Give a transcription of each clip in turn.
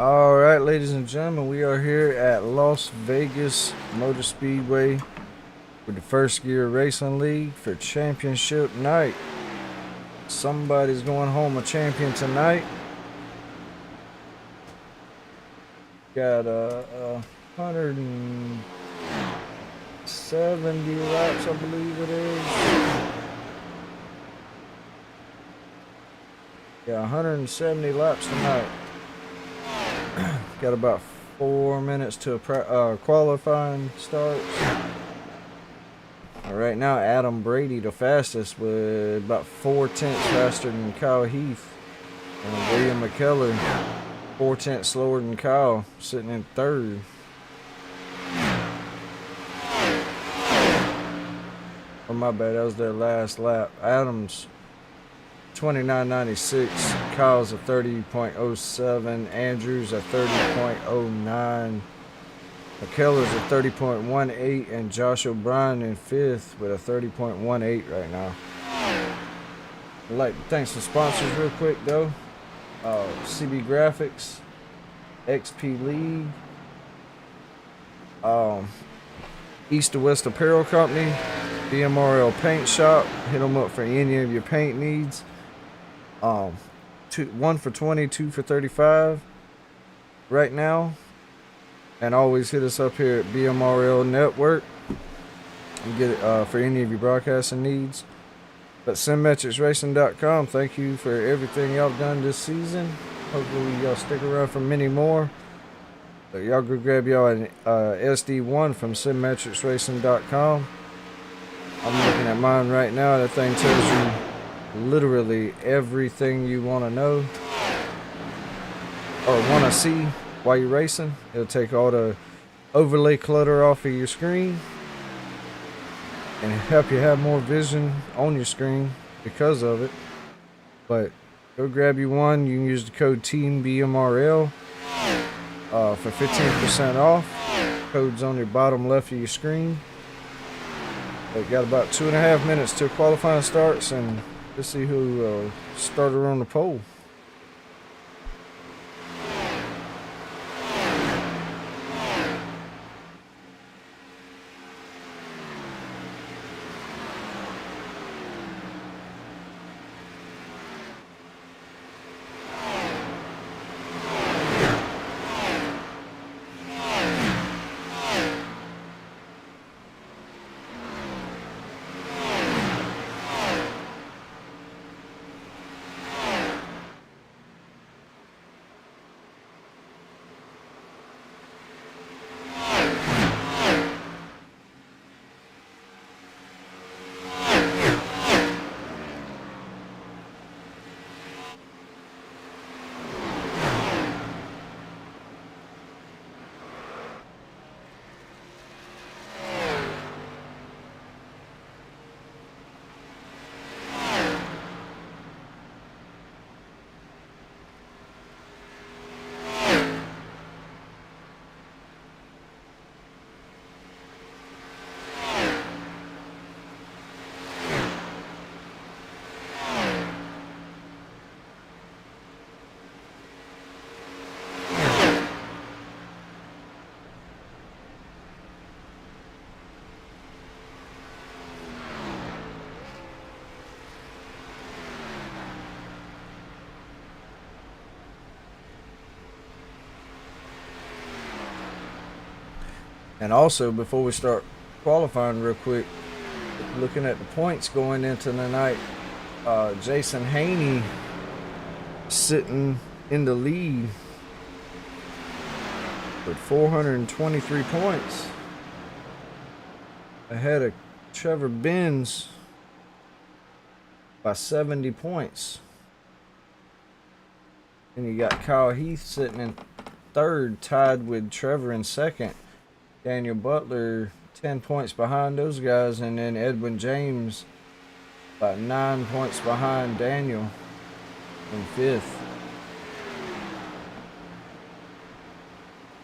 All right, ladies and gentlemen, we are here at Las Vegas Motor Speedway with the First Gear Racing League for championship night. Somebody's going home a champion tonight. Got 170 laps, I believe it is. Yeah, 170 laps tonight. Got about 4 minutes to qualifying starts. Right now, Adam Brady, the fastest, with about 4 tenths faster than Kyle Heath. And William McKellar, 4 tenths slower than Kyle, sitting in third. Oh, my bad, that was their last lap. Adams, 29.96. Kyle's a 30.07. Andrews a 30.09. McKellar's a 30.18, and Josh O'Brien in fifth with a 30.18 right now. I'd like to thank some sponsors real quick though. CB Graphics, XP League, East to West Apparel Company, BMRL Paint Shop. Hit them up for any of your paint needs. 1 for 20, 2 for 35 right now. And always hit us up here at BMRL Network and get it for any of your broadcasting needs. But SimMetricsRacing.com, thank you for everything y'all done this season. Hopefully y'all stick around for many more. But y'all go grab y'all an SD1 from SimMetricsRacing.com. I'm looking at mine right now. That thing tells you literally everything you want to know or want to see while you're racing. It'll take all the overlay clutter off of your screen and help you have more vision on your screen because of it. But go grab you one. You can use the code TEAMBMRL for 15% off. Code's on your bottom left of your screen. But got about 2.5 minutes till qualifying starts, and let's see who started on the pole. And also, before we start qualifying real quick, looking at the points going into the night, Jason Haney sitting in the lead with 423 points. Ahead of Trevor Benz by 70 points. And you got Kyle Heath sitting in third, tied with Trevor in second. Daniel Butler 10 points behind those guys, and then Edwin James about 9 points behind Daniel in fifth.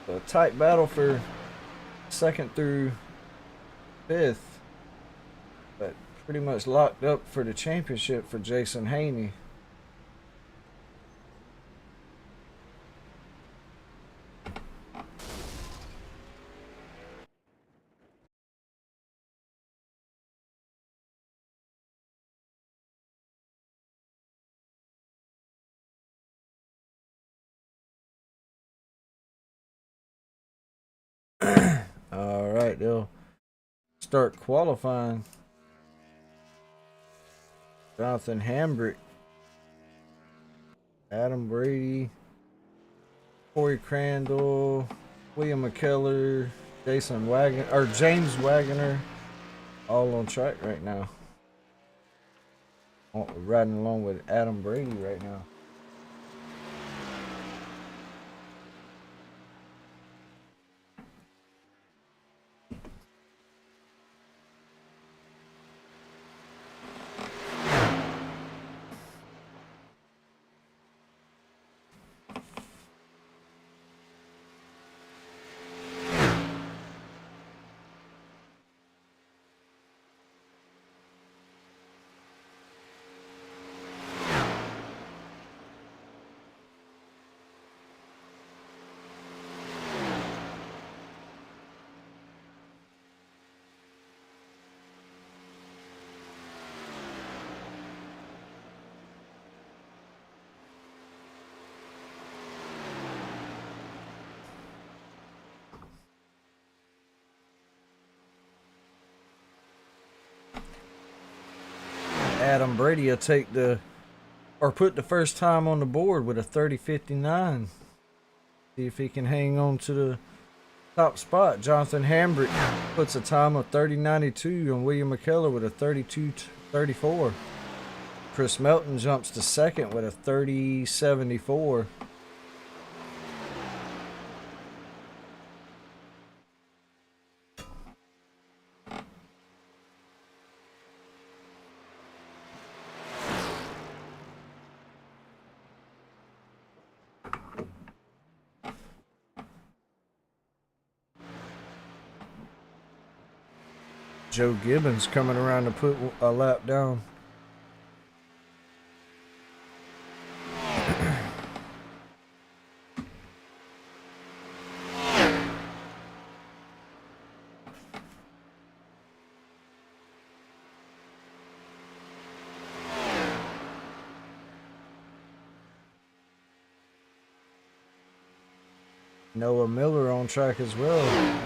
So a tight battle for second through fifth, but pretty much locked up for the championship for Jason Haney. like they'll start qualifying. Jonathan Hambrick, Adam Brady, Corey Crandall, William McKellar, James Wagoner, all on track right now. Riding along with Adam Brady right now. Adam Brady will put the first time on the board with a 30.59. See if he can hang on to the top spot. Jonathan Hambrick puts a time of 30.92 on William McKellar with a 32.34. Chris Melton jumps to second with a 30.74. Joe Gibbons coming around to put a lap down. Noah Miller on track as well.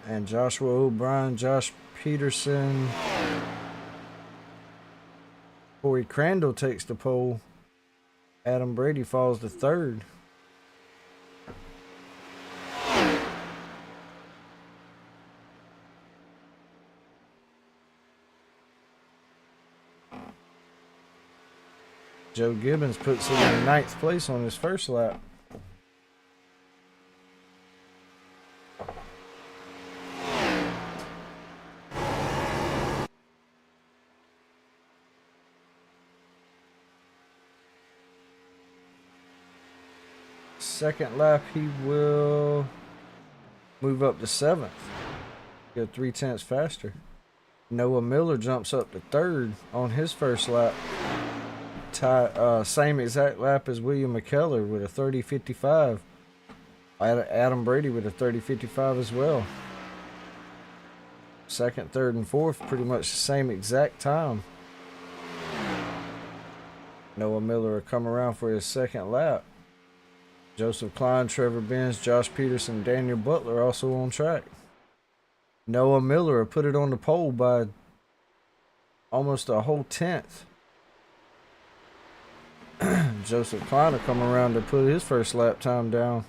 And Joshua O'Brien, Josh Peterson. Corey Crandall takes the pole. Adam Brady falls to third. Joe Gibbons puts it in ninth place on his first lap. Second lap, he will move up to seventh. Go 0.3 faster. Noah Miller jumps up to third on his first lap. Same exact lap as William McKellar with a 30.55. Adam Brady with a 30.55 as well. Second, third, and fourth, pretty much the same exact time. Noah Miller will come around for his second lap. Joseph Klein, Trevor Benz, Josh Peterson, Daniel Butler also on track. Noah Miller will put it on the pole by almost a whole tenth. Joseph Klein will come around to put his first lap time down.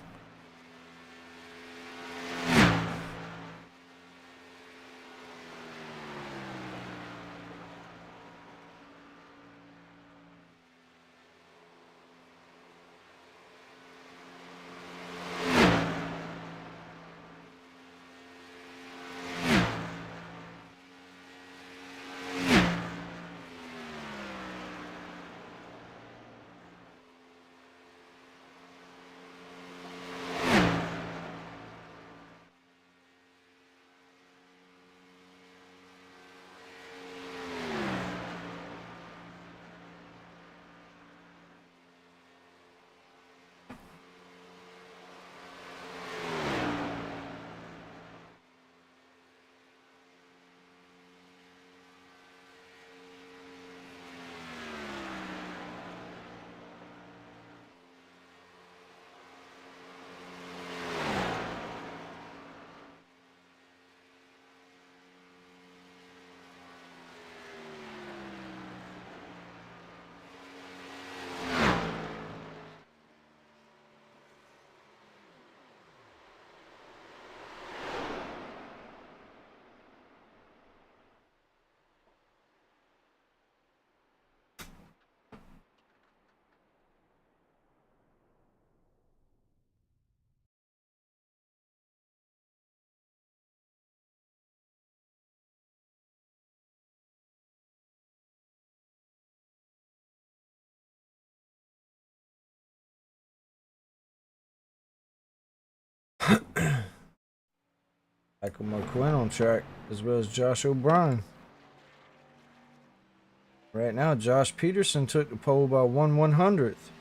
Michael McQuinn on track, as well as Josh O'Brien. Right now, Josh Peterson took the pole by 1/100th.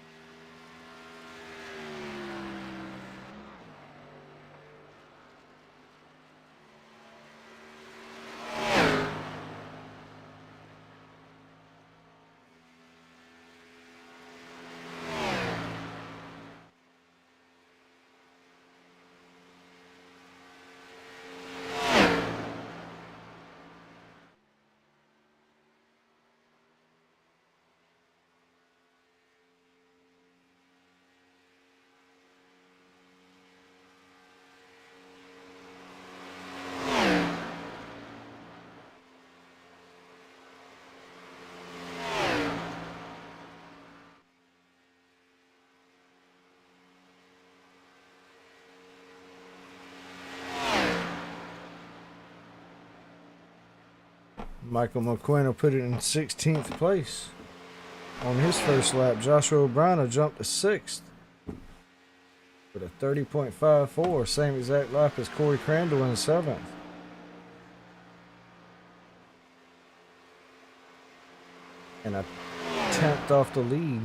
Michael McQuinn will put it in 16th place. On his first lap, Joshua O'Brien will jump to 6th with a 30.54, same exact lap as Corey Crandall in 7th. And a 10th off the lead.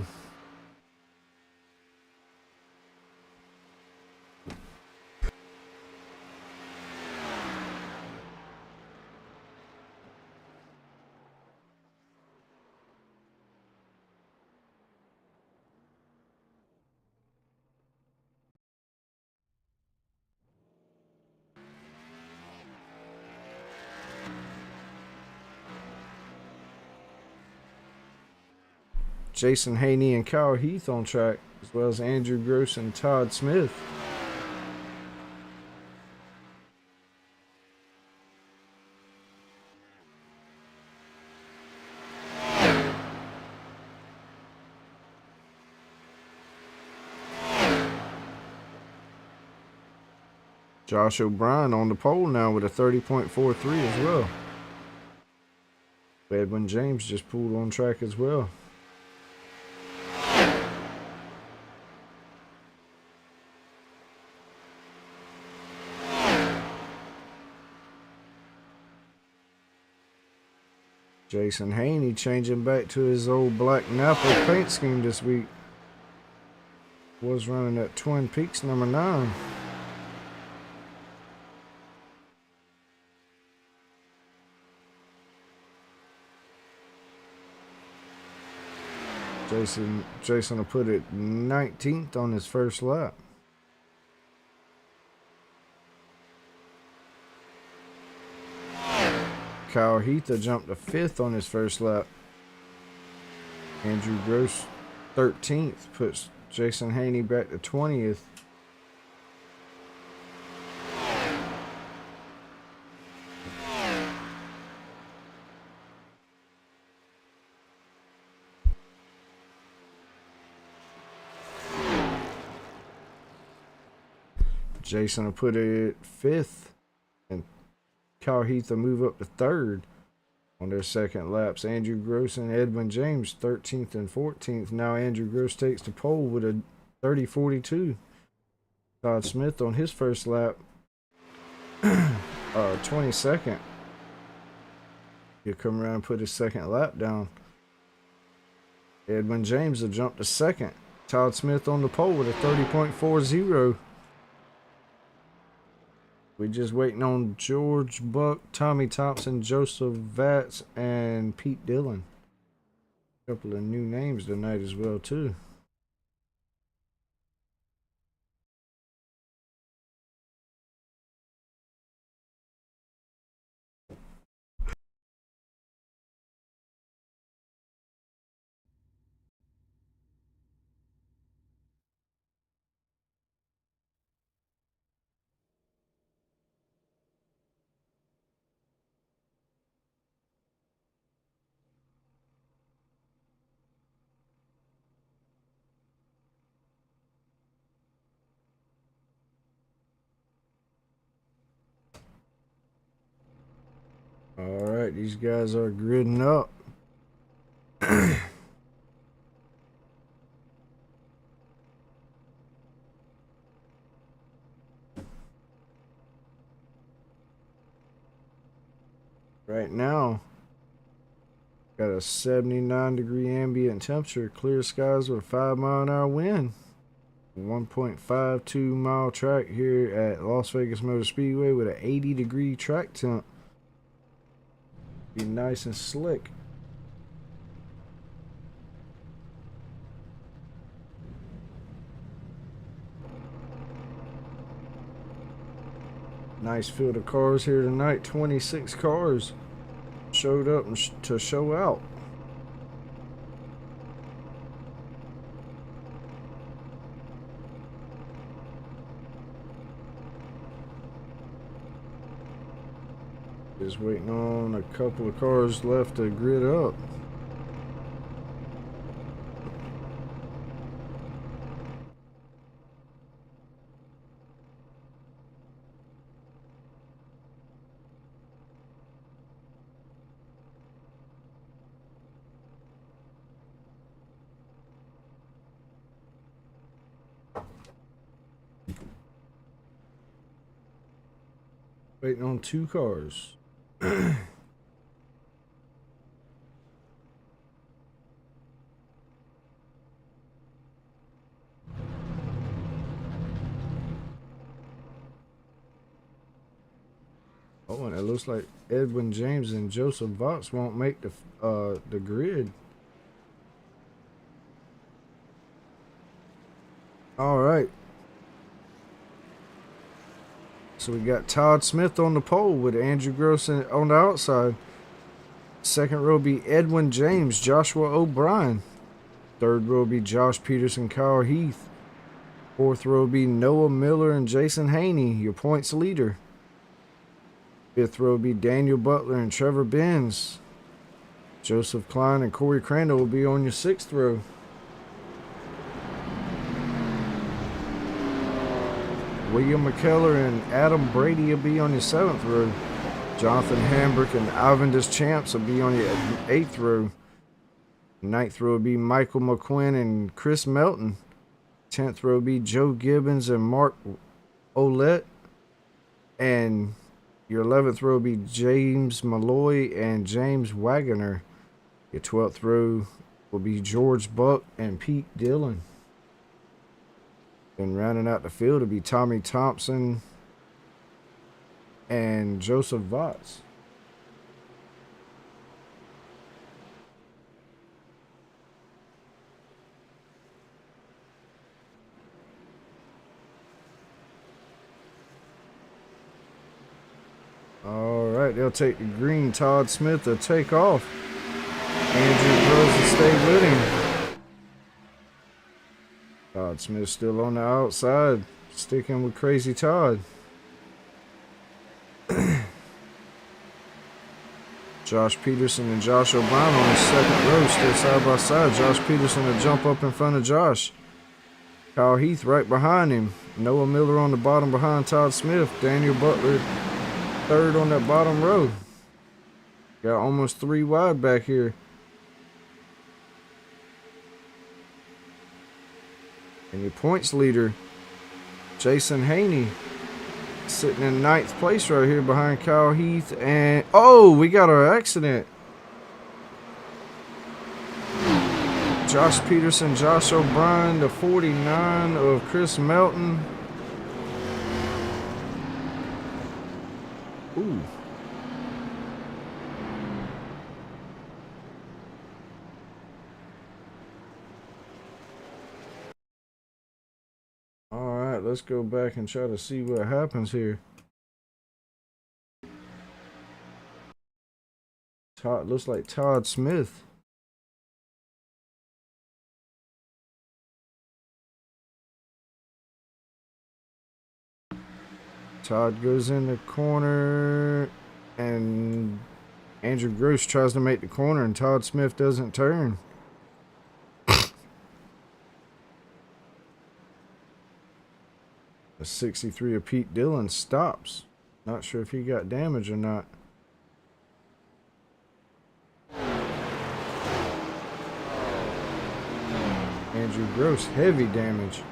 Jason Haney and Kyle Heath on track, as well as Andrew Gross and Todd Smith. Josh O'Brien on the pole now with a 30.43 as well. Edwin James just pulled on track as well. Jason Haney changing back to his old black Napa paint scheme this week. Was running at Twin Peaks number 9. Jason will put it 19th on his first lap. Kyle Heath jumped to 5th on his first lap. Andrew Gross 13th puts Jason Haney back to 20th. Jason will put it 5th, and Kyle Heath will move up to 3rd on their second laps. Andrew Gross and Edwin James 13th and 14th. Now Andrew Gross takes the pole with a 30.42. Todd Smith on his first lap, 22nd. He'll come around and put his second lap down. Edwin James will jump to 2nd. Todd Smith on the pole with a 30.40. We're just waiting on George Buck, Tommy Thompson, Joseph Vatz, and Pete Dillon. A couple of new names tonight as well, too. All right, these guys are gridding up. Right now, got a 79-degree ambient temperature, clear skies with a 5-mile-an-hour wind. 1.52 mile track here at Las Vegas Motor Speedway with an 80-degree track temp. Be nice and slick. Nice field of cars here tonight. 26 cars showed up to show out. Just waiting on a couple of cars left to grid up. Waiting on 2 cars. Oh, and it looks like Edwin James and Joseph Vox won't make the grid. All right. So we got Todd Smith on the pole with Andrew Gross on the outside. Second row will be Edwin James, Joshua O'Brien. Third row will be Josh Peterson, Kyle Heath. Fourth row will be Noah Miller and Jason Haney, your points leader. Fifth row will be Daniel Butler and Trevor Benz. Joseph Klein and Corey Crandall will be on your 6th row. William McKellar and Adam Brady will be on your 7th row. Jonathan Hambrick and Ivan Deschamps will be on your 8th row. 9th row will be Michael McQuinn and Chris Melton. 10th row will be Joe Gibbons and Mark Olette. And your 11th row will be James Malloy and James Wagoner. Your 12th row will be George Buck and Pete Dillon. Then rounding out the field will be Tommy Thompson and Joseph Vox. All right, they'll take the green. Todd Smith will take off. Andrew Gross will stay with him. Todd Smith still on the outside, sticking with Crazy Todd. Josh Peterson and Josh O'Brien on the 2nd row, still side by side. Josh Peterson will jump up in front of Josh. Kyle Heath right behind him. Noah Miller on the bottom behind Todd Smith. Daniel Butler 3rd on that bottom row. Got almost 3 wide back here. And your points leader, Jason Haney, sitting in 9th place right here behind Kyle Heath. And, oh, we got our accident. Josh Peterson, Josh O'Brien, the 49 of Chris Melton. Ooh. Alright, let's go back and try to see what happens here. Todd, looks like Todd Smith. Todd goes in the corner, and Andrew Gross tries to make the corner, and Todd Smith doesn't turn. The 63 of Pete Dillon stops. Not sure if he got damage or not. Andrew Gross, heavy damage.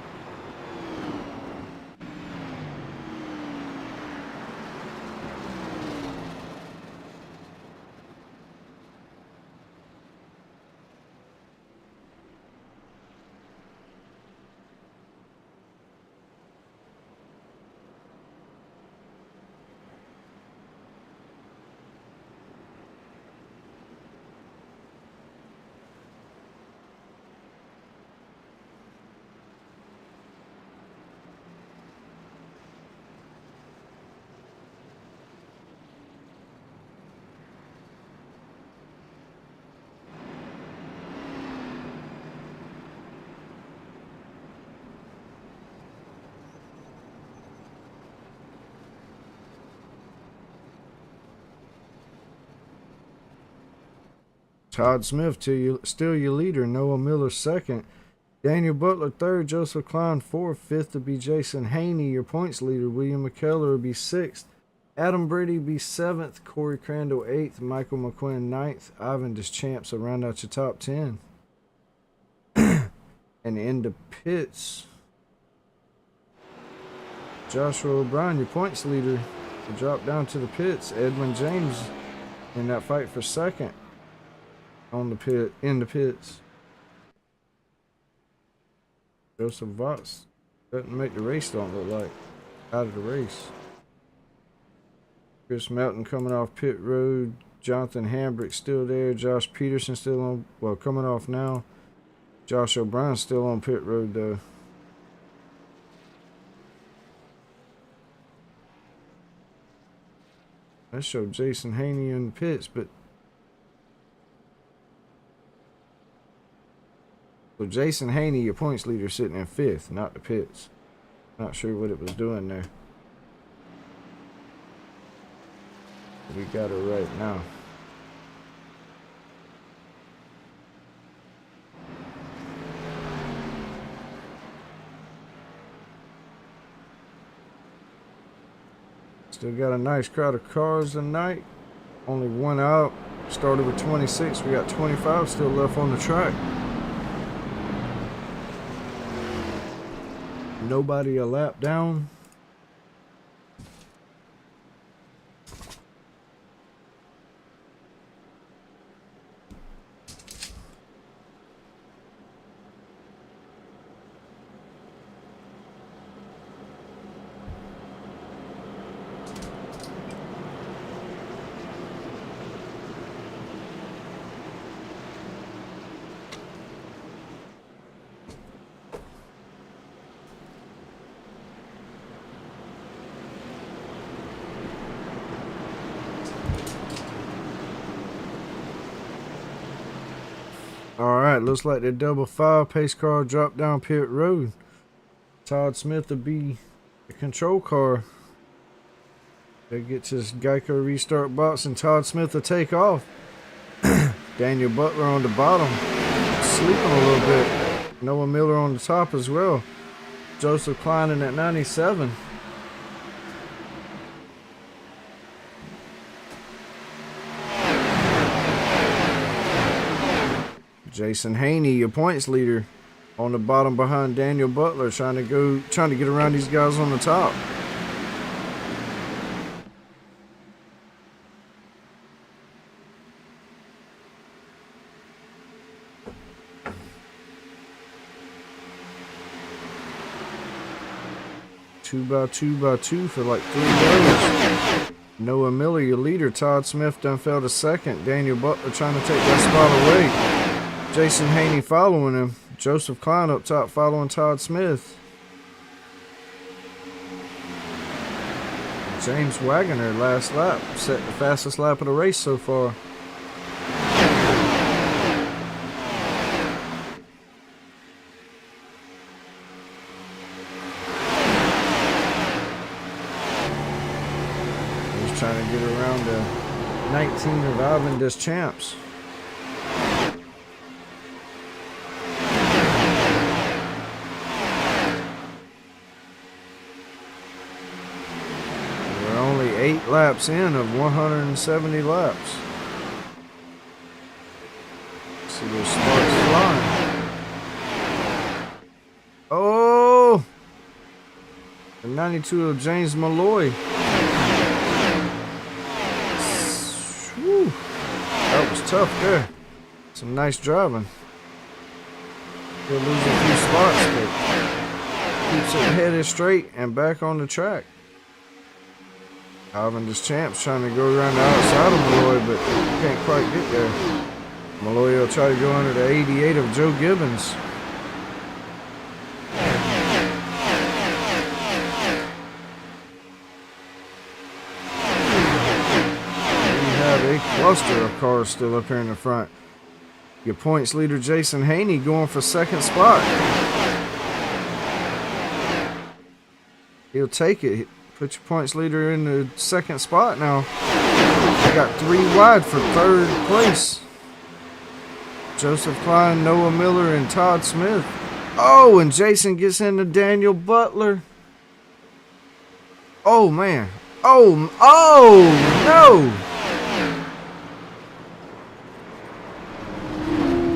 Todd Smith still your leader. Noah Miller second. Daniel Butler third. Joseph Klein fourth. Fifth to be Jason Haney, your points leader. William McKellar will be sixth. Adam Brady be seventh. Corey Crandall eighth. Michael McQuinn ninth. Ivan Deschamps will round out your top 10. And in the pits, Joshua O'Brien, your points leader, to drop down to the pits. Edwin James in that fight for second on the pit, in the pits. Joseph Voss doesn't make the race, don't look like, out of the race. Chris Melton coming off pit road. Jonathan Hambrick still there. Josh Peterson still on, well, coming off now. Josh O'Brien still on pit road though. That showed Jason Haney in the pits, but so Jason Haney, your points leader, sitting in fifth, not the pits. Not sure what it was doing there. We got it right now. Still got a nice crowd of cars tonight. Only one out. Started with 26. We got 25 still left on the track. Nobody a lap down. Alright, looks like the double 5 pace car dropped down pit road. Todd Smith will be the control car. That gets his Geico restart box, and Todd Smith will take off. Daniel Butler on the bottom, sleeping a little bit. Noah Miller on the top as well. Joseph Klein in at 97. Jason Haney, your points leader, on the bottom behind Daniel Butler, trying to get around these guys on the top. Two by two for like 3 goes. Noah Miller, your leader. Todd Smith done fell to second. Daniel Butler trying to take that spot away. Jason Haney following him. Joseph Klein up top following Todd Smith. James Wagoner, last lap, set the fastest lap of the race so far. He's trying to get around the 19 of Ivan Deschamps. We're only 8 laps in of 170 laps. See those sparks flying. Oh! The 92 of James Malloy. Whew. That was tough there. Some nice driving. He'll lose a few spots, but keeps it headed straight and back on the track. Ivan Deschamps trying to go around the outside of Malloy, but can't quite get there. Malloy will try to go under the 88 of Joe Gibbons. We have a cluster of cars still up here in the front. Your points leader Jason Haney going for second spot. He'll take it. Put your points leader in the second spot now. I got 3 wide for third place. Joseph Klein, Noah Miller, and Todd Smith. Oh, and Jason gets into Daniel Butler. Oh, man. Oh, no.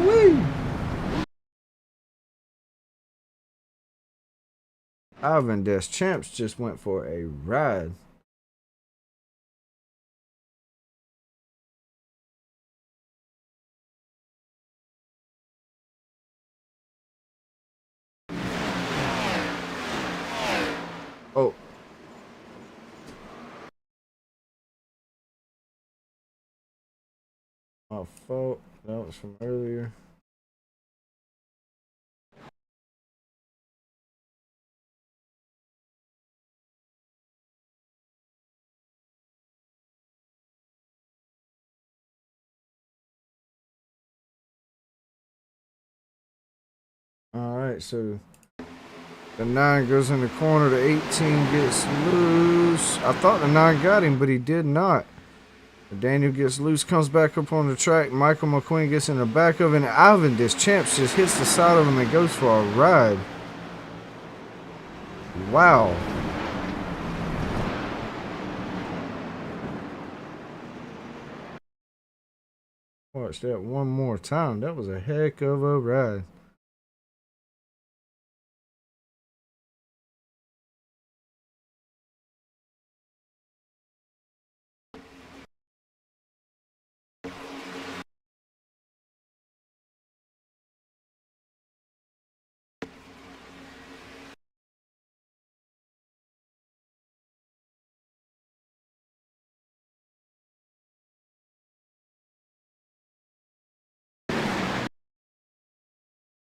Woo. Ivan Deschamps just went for a ride. Oh. My fault. That was from earlier. Alright, so the 9 goes in the corner. The 18 gets loose. I thought the 9 got him, but he did not. Daniel gets loose, comes back up on the track. Michael McQueen gets in the back of it, and Ivan Deschamps just hits the side of him and goes for a ride. Wow. Watch that one more time. That was a heck of a ride.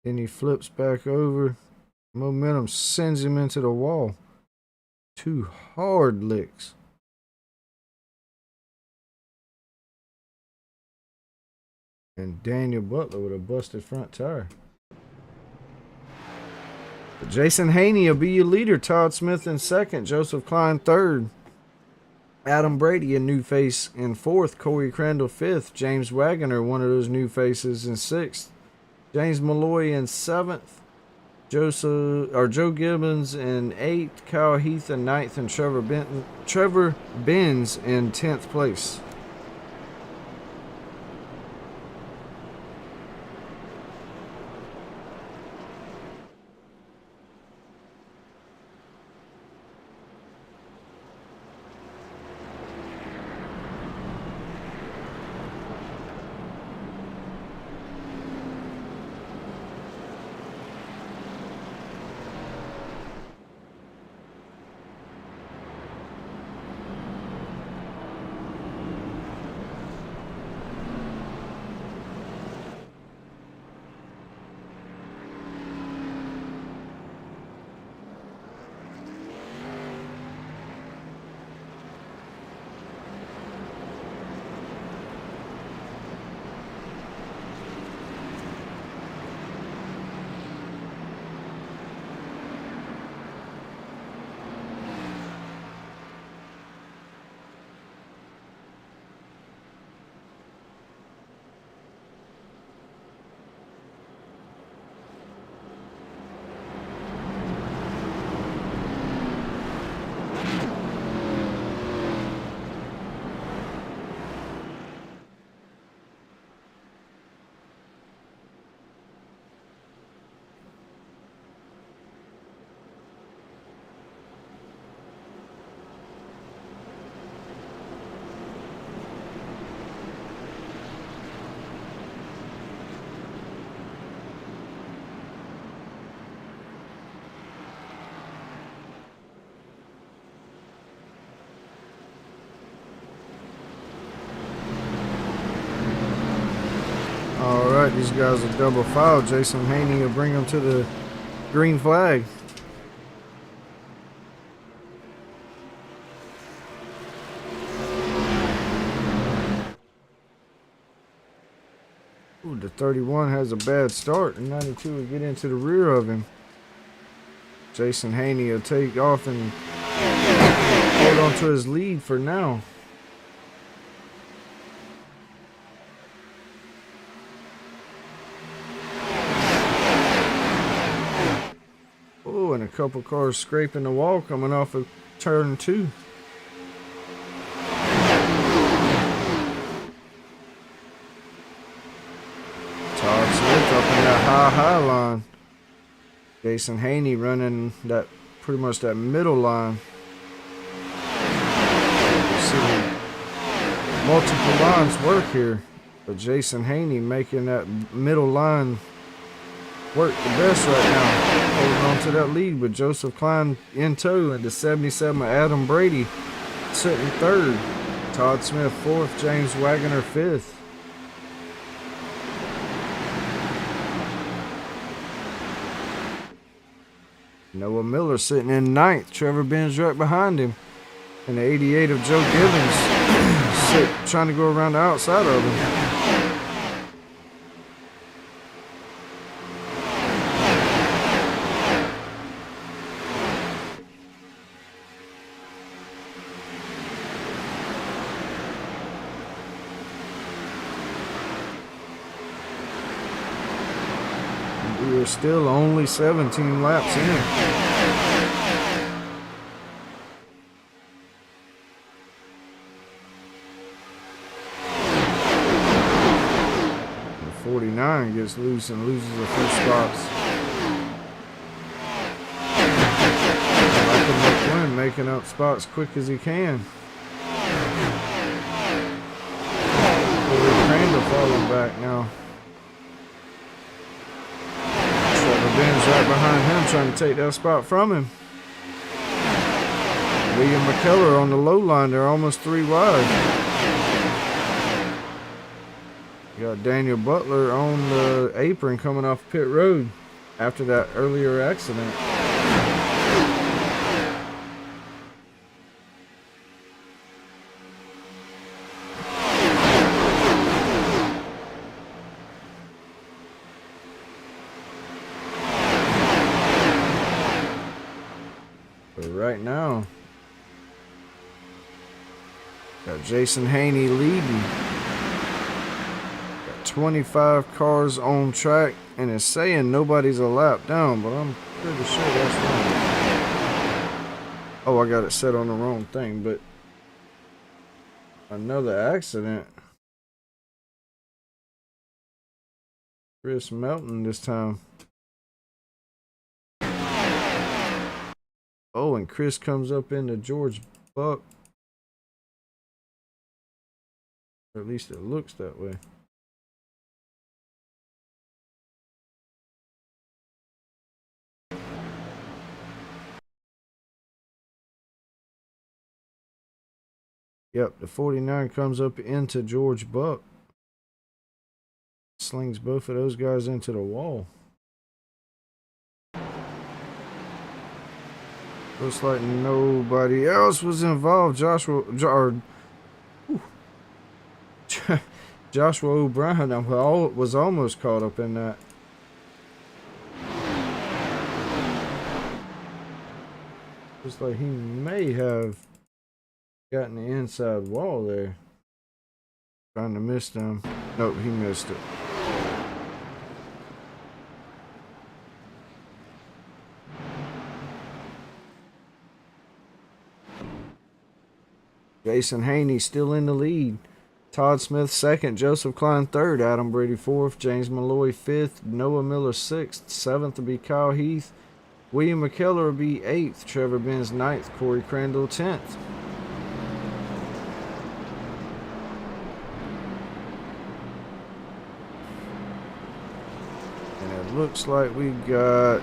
Then he flips back over. Momentum sends him into the wall. 2 hard licks. And Daniel Butler with a busted front tire. But Jason Haney will be your leader. Todd Smith in second. Joseph Klein third. Adam Brady, a new face, in fourth. Corey Crandall fifth. James Wagoner, one of those new faces, in sixth. James Malloy in seventh. Joe Gibbons in eighth. Kyle Heath in ninth, and Trevor Benz in 10th place. Alright, these guys are double foul. Jason Haney will bring them to the green flag. Ooh, the 31 has a bad start, and 92 will get into the rear of him. Jason Haney will take off and hold on to his lead for now. and a couple cars scraping the wall coming off of turn 2. Todd Smith up in that high line. Jason Haney running that pretty much that middle line. You see multiple lines work here, but Jason Haney making that middle line work the best right now. Holding on to that lead with Joseph Klein in tow, and the 77 of Adam Brady sitting 3rd. Todd Smith 4th, James Wagoner 5th. Noah Miller sitting in 9th. Trevor Benz right behind him. And the 88 of Joe Gibbons trying to go around the outside of him. We are still only 17 laps in. 49 gets loose and loses a few spots. Michael McQuinn making up spots quick as he can. Crandall falling back now. Ben's right behind him trying to take that spot from him. William McKellar on the low line. They're almost 3 wide. You got Daniel Butler on the apron coming off pit road after that earlier accident. Right now, got Jason Haney leading. Got 25 cars on track, and it's saying nobody's a lap down, but I'm pretty sure that's wrong. Oh, I got it set on the wrong thing, but another accident. Chris Melton this time. Oh, and Chris comes up into George Buck. Or at least it looks that way. Yep, the 49 comes up into George Buck. Slings both of those guys into the wall. Looks like nobody else was involved. Joshua O'Brien was almost caught up in that. Looks like he may have gotten the inside wall there. Trying to miss them. Nope, he missed it. Jason Haney still in the lead. Todd Smith 2nd, Joseph Klein 3rd, Adam Brady 4th, James Malloy 5th, Noah Miller 6th, 7th will be Kyle Heath, William McKellar will be 8th, Trevor Benz 9th, Corey Crandall 10th. And it looks like we got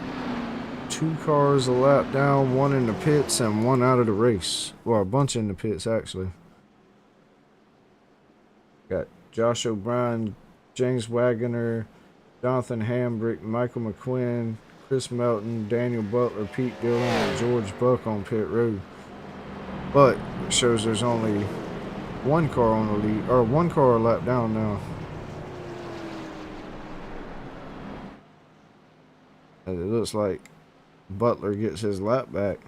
2 cars a lap down, 1 in the pits and 1 out of the race. Well, a bunch in the pits actually. Got Josh O'Brien, James Wagoner, Jonathan Hambrick, Michael McQuinn, Chris Melton, Daniel Butler, Pete Dillon, and George Buck on pit road. But it shows there's only 1 car on the lead, or 1 car a lap down now. And it looks like Butler gets his lap back.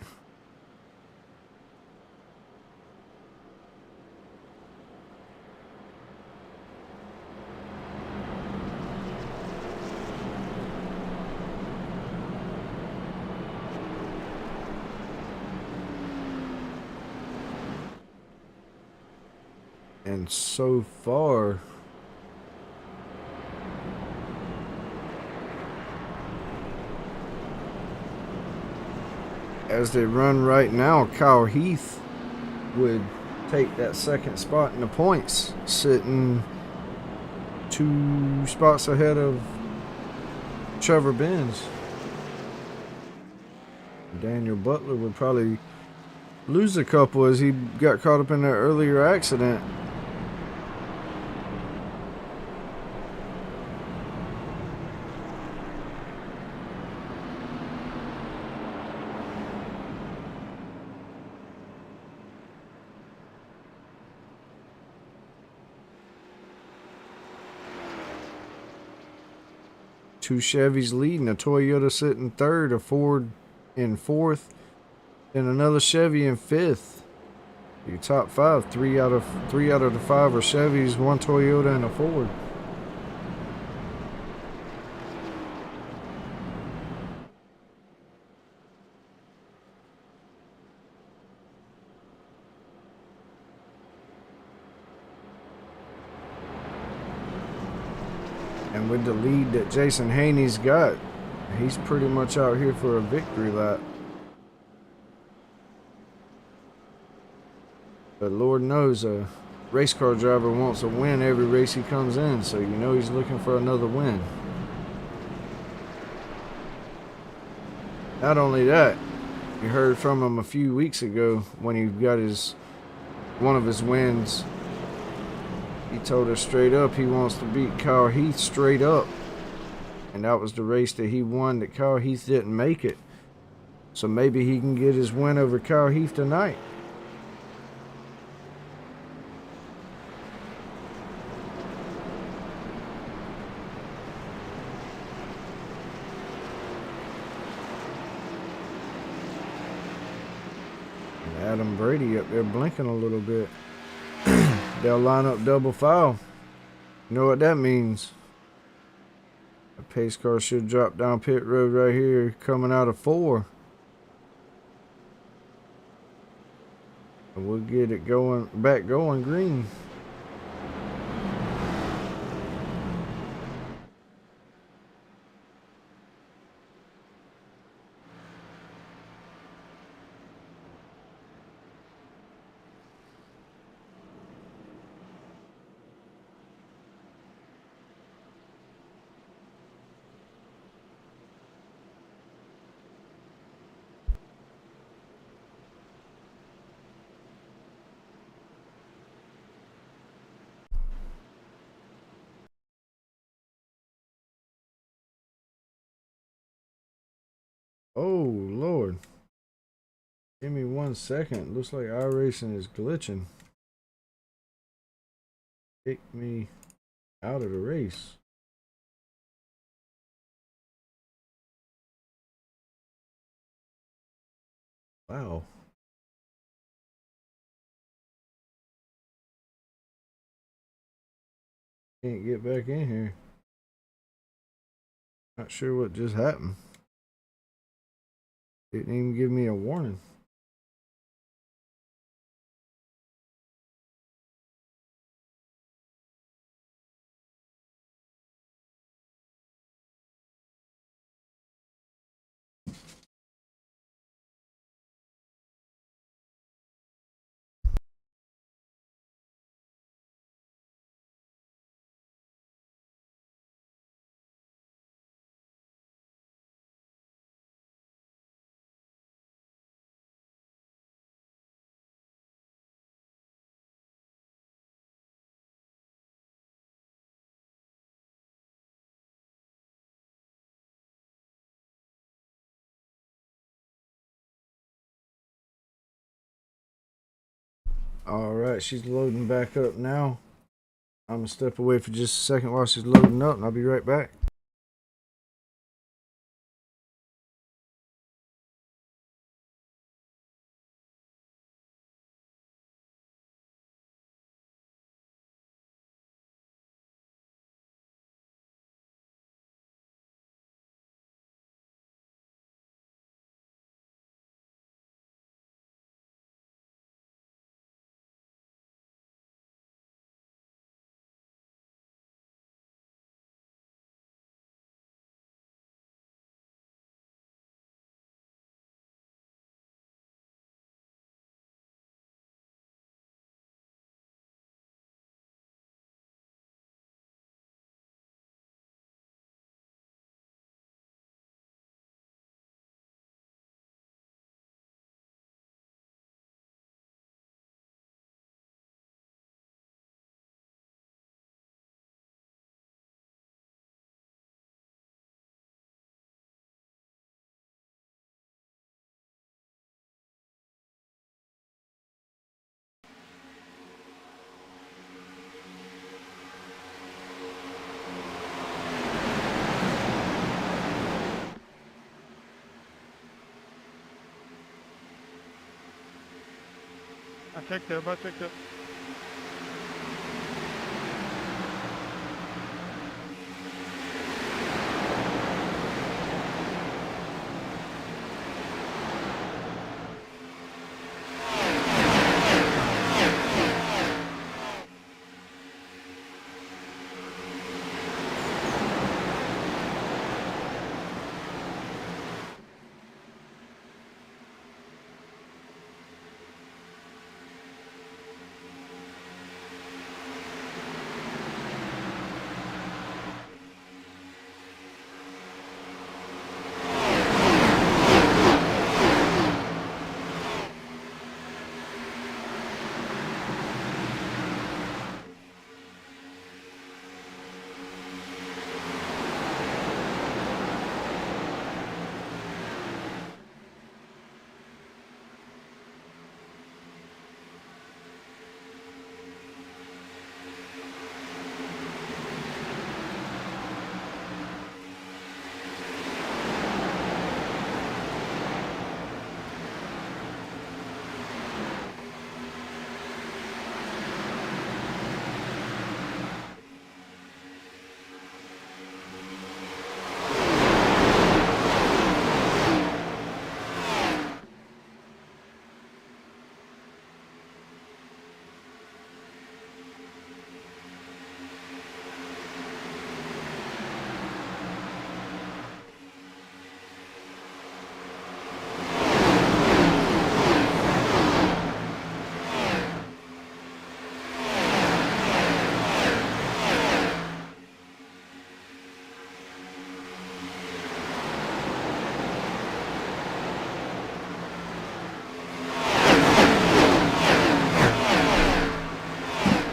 And so far, as they run right now, Kyle Heath would take that second spot in the points, sitting 2 spots ahead of Trevor Benz. Daniel Butler would probably lose a couple as he got caught up in that earlier accident. Two Chevys leading, a Toyota sitting third, a Ford in fourth, and another Chevy in fifth. Your top five, three out of the five are Chevys, one Toyota, and a Ford. And with the lead that Jason Haney's got, he's pretty much out here for a victory lap. But Lord knows a race car driver wants a win every race he comes in, so you know he's looking for another win. Not only that, you heard from him a few weeks ago when he got one of his wins. He told us straight up he wants to beat Kyle Heath straight up. And that was the race that he won that Kyle Heath didn't make it. So maybe he can get his win over Kyle Heath tonight. And Adam Brady up there blinking a little bit. They'll line up double file. You know what that means? A pace car should drop down pit road right here coming out of 4. And we'll get it going green. Oh, Lord. Give me 1 second. Looks like iRacing is glitching. Kick me out of the race. Wow. Can't get back in here. Not sure what just happened. Didn't even give me a warning. Alright, she's loading back up now. I'm gonna step away for just a second while she's loading up, and I'll be right back. I checked up. I checked up.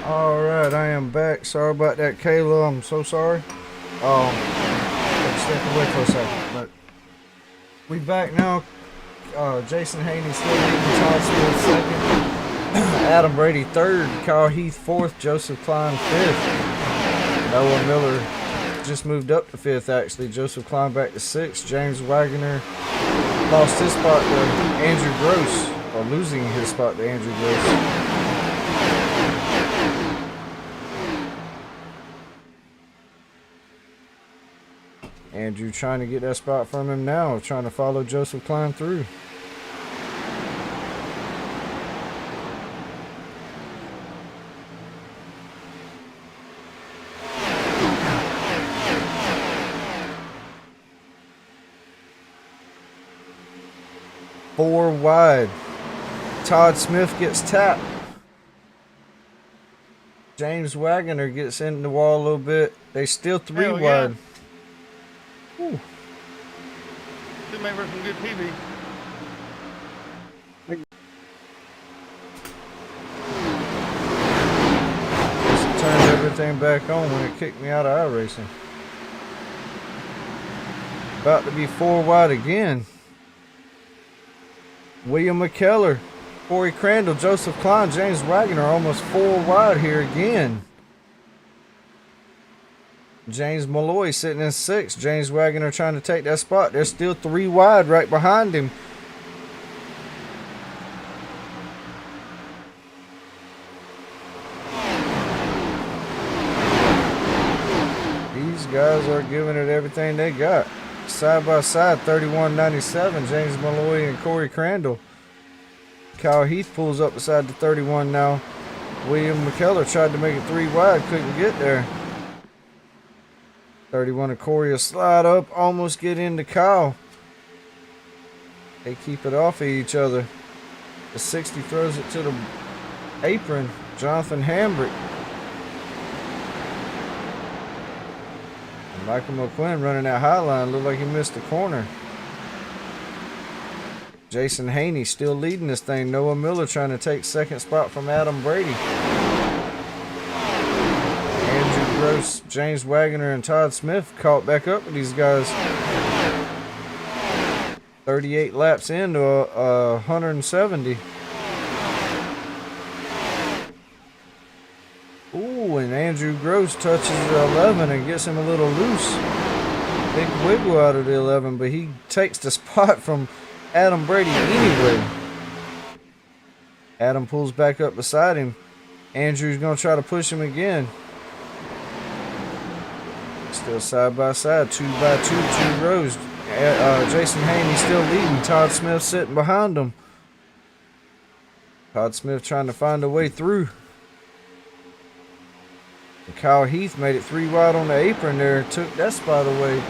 Alright, I am back. Sorry about that, Kayla. I'm so sorry. Step away for a second. But we back now. Jason Haney still leading, Todd Smith second. Adam Brady third. Kyle Heath fourth. Joseph Klein fifth. Noah Miller just moved up to fifth, actually. Joseph Klein back to sixth. James Wagner lost his spot to Andrew Gross, or losing his spot to Andrew Gross. Andrew trying to get that spot from him now, trying to follow Joseph Klein through. Four wide. Todd Smith gets tapped. James Wagner gets in the wall a little bit. They still three Hell wide. yeah. This may work some good TV. Just turned everything back on when it kicked me out of iRacing. About to be four wide again. William McKellar, Corey Crandall, Joseph Klein, James Wagner almost four wide here again. James Malloy sitting in sixth. James Wagner trying to take that spot. There's still three wide right behind him. These guys are giving it everything they got. Side by side, 31.97. James Malloy and Corey Crandall. Kyle Heath pulls up beside the 31 now. William McKellar tried to make it three wide, couldn't get there. 31 and Corey will slide up, almost get into Kyle. They keep it off of each other. The 60 throws it to the apron. Jonathan Hambrick. And Michael McQuinn running that high line. Looked like he missed the corner. Jason Haney still leading this thing. Noah Miller trying to take second spot from Adam Brady. Andrew Gross, James Wagner, and Todd Smith caught back up with these guys. 38 laps into 170. Ooh, and Andrew Gross touches the 11 and gets him a little loose. Big wiggle out of the 11, but he takes the spot from Adam Brady anyway. Adam pulls back up beside him. Andrew's going to try to push him again. Still side by side, 2 by 2, 2 rows. Jason Haney still leading. Todd Smith sitting behind him. Todd Smith trying to find a way through. And Kyle Heath made it 3 wide on the apron there. Took that spot away.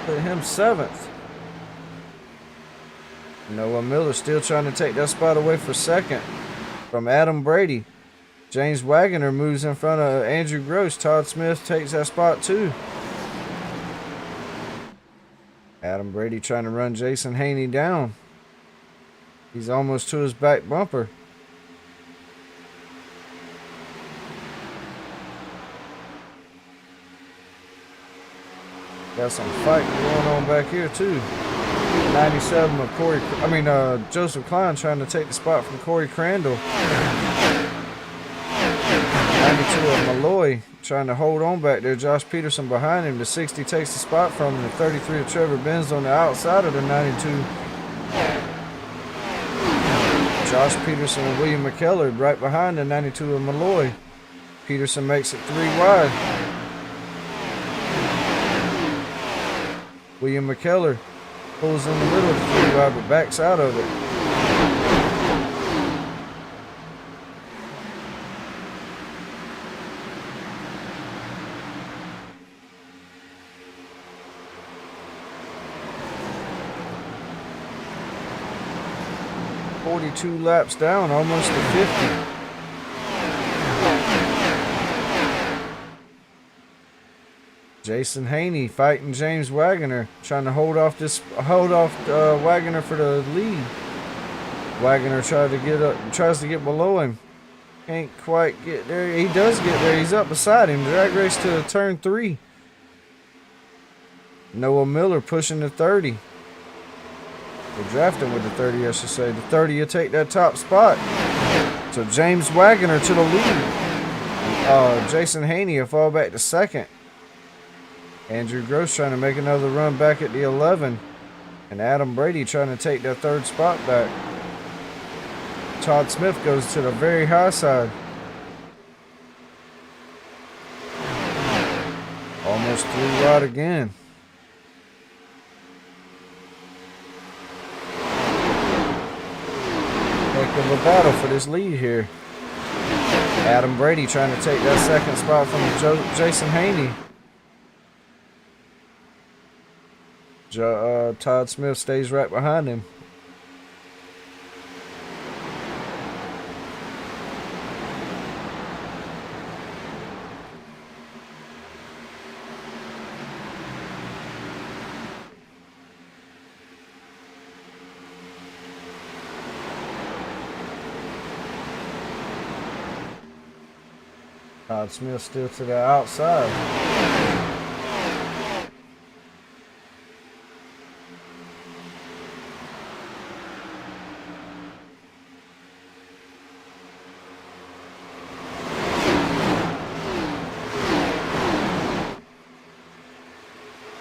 Put him 7th. Noah Miller still trying to take that spot away for 2nd from Adam Brady. James Wagoner moves in front of Andrew Gross. Todd Smith takes that spot too. Adam Brady trying to run Jason Haney down. He's almost to his back bumper. Got some fighting going on back here too. 97 of Joseph Klein trying to take the spot from Corey Crandall. 92 of Malloy trying to hold on back there. Josh Peterson behind him. The 60 takes the spot from him. The 33 of Trevor Benz on the outside of the 92. Josh Peterson and William McKellar right behind the 92 of Malloy. Peterson makes it 3 wide. William McKellar pulls in the middle of the 3 wide but backs out of it. Two laps down, almost to 50. Jason Haney fighting James Wagoner, trying to hold off Wagoner for the lead. Wagoner tries to get below him. Can't quite get there. He does get there. He's up beside him. Drag race to turn 3. Noah Miller pushing the 30. We're drafting with the 30, I should say. The 30 will take that top spot. So James Wagoner to the lead. Jason Haney will fall back to 2nd. Andrew Gross trying to make another run back at the 11. And Adam Brady trying to take that 3rd spot back. Todd Smith goes to the very high side. Almost 3 wide again. Of a battle for this lead here. Adam Brady trying to take that 2nd spot from Jason Haney. Todd Smith stays right behind him. Todd Smith still to the outside.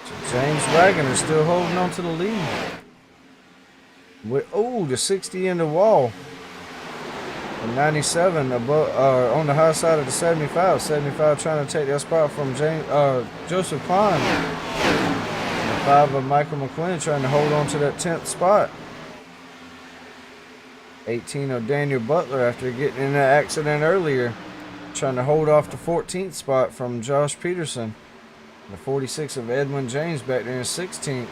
So James Wagoner still holding on to the lead. With the 60 in the wall. 97 above, on the high side of the 75. 75 trying to take that spot from Joseph Klein. And the 5 of Michael McQuinn trying to hold on to that 10th spot. 18 of Daniel Butler after getting in that accident earlier. Trying to hold off the 14th spot from Josh Peterson. And the 46 of Edwin James back there in 16th.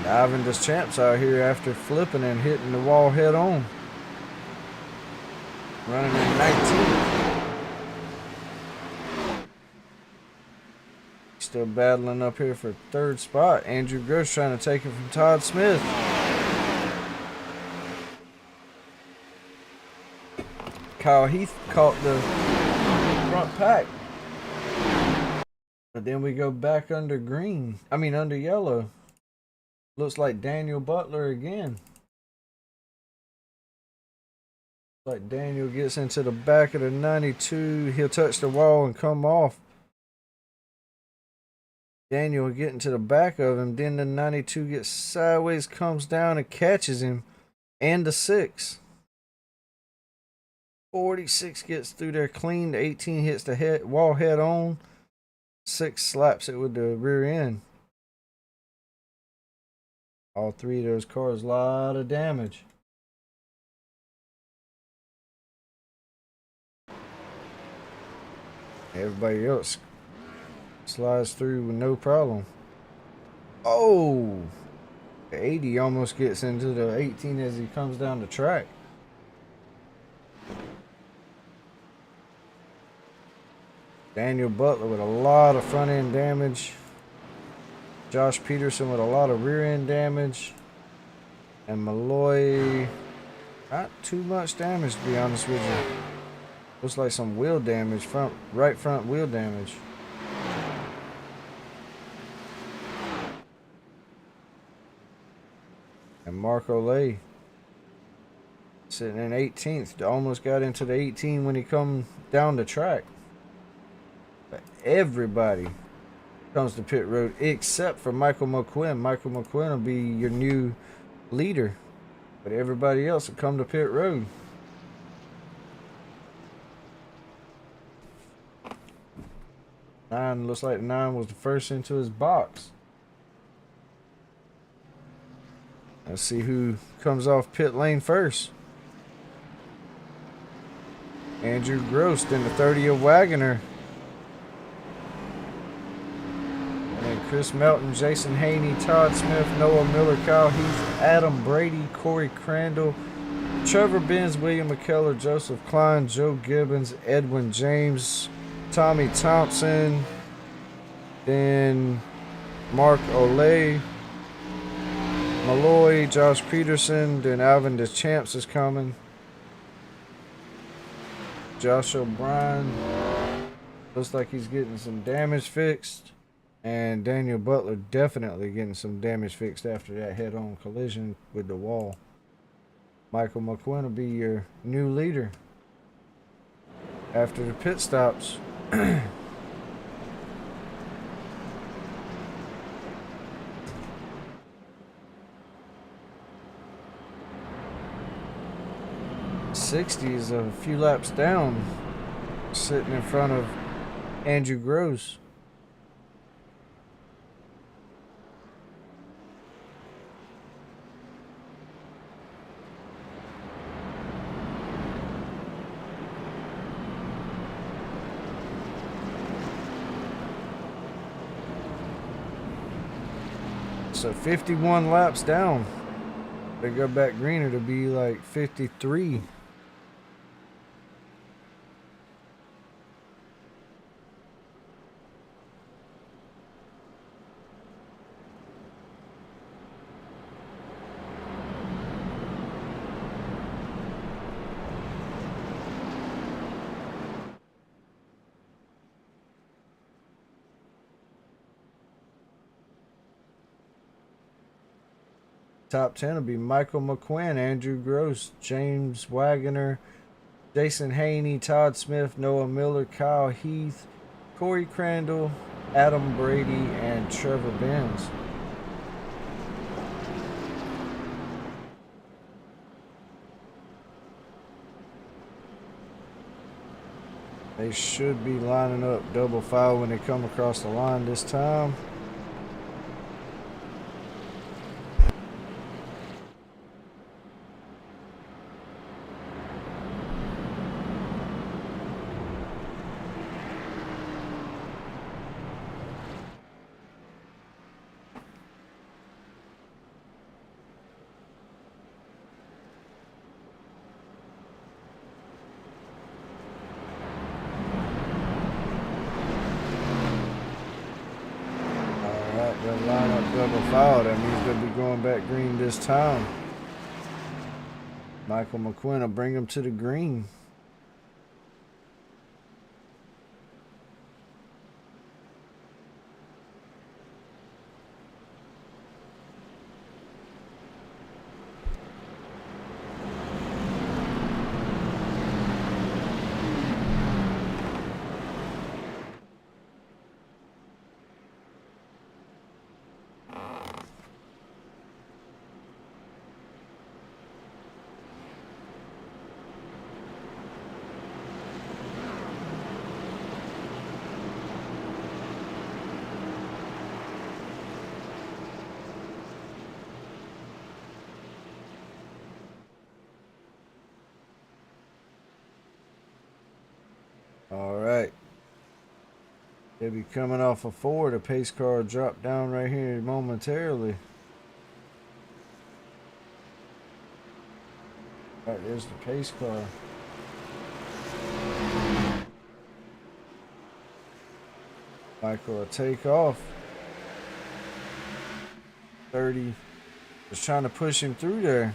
Ivan Deschamps out here after flipping and hitting the wall head on. Running in 19th. Still battling up here for 3rd spot. Andrew Gross trying to take it from Todd Smith. Kyle Heath caught the front pack. But then we go back under under yellow. Looks like Daniel Butler again. Like Daniel gets into the back of the 92. He'll touch the wall and come off. Daniel getting to the back of him. Then the 92 gets sideways, comes down and catches him. And the 6. 46 gets through there clean. The 18 hits the wall head on. 6 slaps it with the rear end. All 3 of those cars, a lot of damage. Everybody else slides through with no problem. Oh! The 80 almost gets into the 18 as he comes down the track. Daniel Butler with a lot of front end damage. Josh Peterson with a lot of rear end damage. And Malloy, not too much damage to be honest with you. Looks like some wheel damage, right front wheel damage. And Marco Lay sitting in 18th. Almost got into the 18 when he come down the track. But everybody comes to pit road except for Michael McQuinn. Michael McQuinn will be your new leader. But everybody else will come to pit road. Nine, looks like 9 was the first into his box. Let's see who comes off pit lane first. Andrew Gross, then the 30 of Wagoner. And then Chris Melton, Jason Haney, Todd Smith, Noah Miller, Kyle Heath, Adam Brady, Corey Crandall, Trevor Benz, William McKellar, Joseph Klein, Joe Gibbons, Edwin James, Tommy Thompson, then Mark Olay, Malloy, Josh Peterson, then Alvin Deschamps is coming. Josh O'Brien, looks like he's getting some damage fixed. And Daniel Butler definitely getting some damage fixed after that head-on collision with the wall. Michael McQuinn will be your new leader after the pit stops. 60 is a few laps down, sitting in front of Andrew Gross. So 51 laps down. They go back greener to be like 53. Top 10 will be Michael McQuinn, Andrew Gross, James Wagoner, Jason Haney, Todd Smith, Noah Miller, Kyle Heath, Corey Crandall, Adam Brady, and Trevor Benz. They should be lining up double file when they come across the line this time. They'll line up double foul. That means they'll be going back green this time. Michael McQuinn will bring them to the green. They'll be coming off a four. The pace car will drop down right here momentarily. All right, there's the pace car. Michael will take off. 30. Just trying to push him through there.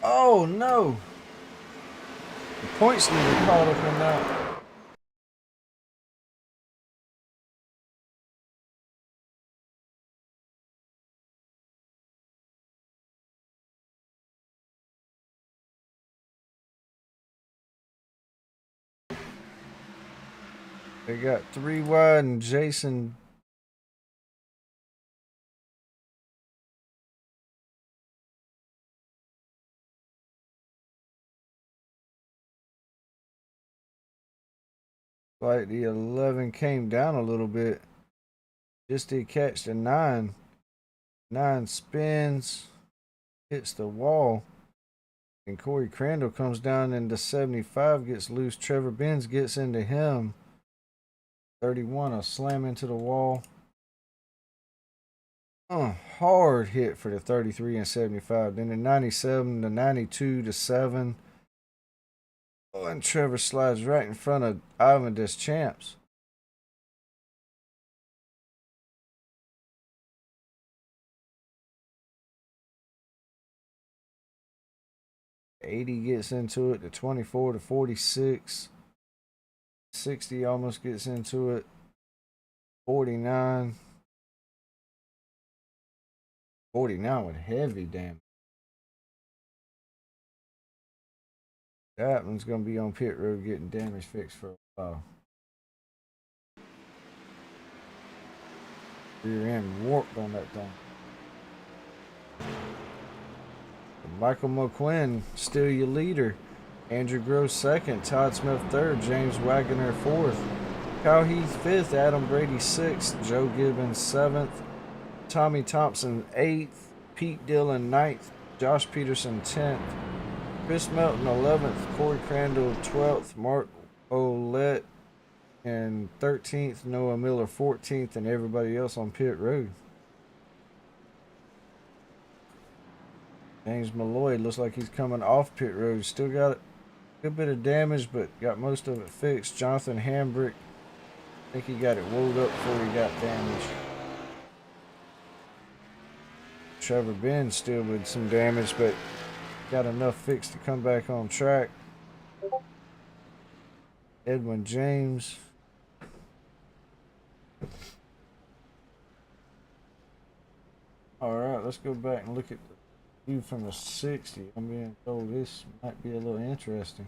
Oh no! The points leader caught up in that. They got 3 wide and Jason. Like the 11 came down a little bit. Just did catch the 9. 9 spins, hits the wall. And Corey Crandall comes down into 75, gets loose. Trevor Benz gets into him. 31, a slam into the wall. Hard hit for the 33 and 75. Then the 97, the 92, the 7. Oh, and Trevor slides right in front of Ivan Deschamps. '80 gets into it. The 24 to 46. 60 almost gets into it. 49. 49 with heavy damage. That one's going to be on pit road getting damage fixed for a while. Rear end warped on that thing. Michael McQuinn, still your leader. Andrew Gross second. Todd Smith third. James Wagoner fourth. Kyle Heath fifth. Adam Brady sixth. Joe Gibbons seventh. Tommy Thompson eighth. Pete Dillon ninth. Josh Peterson 10th. Chris Melton 11th. Corey Crandall 12th. Mark Olette and 13th. Noah Miller 14th. And everybody else on pit road. James Malloy looks like he's coming off pit road. Still got a good bit of damage, but got most of it fixed. Jonathan Hambrick, I think he got it wound up before he got damaged. Trevor Benz still with some damage, but got enough fixed to come back on track. Edwin James. All right, let's go back and look at the view from the 60. I'm being told this might be a little interesting.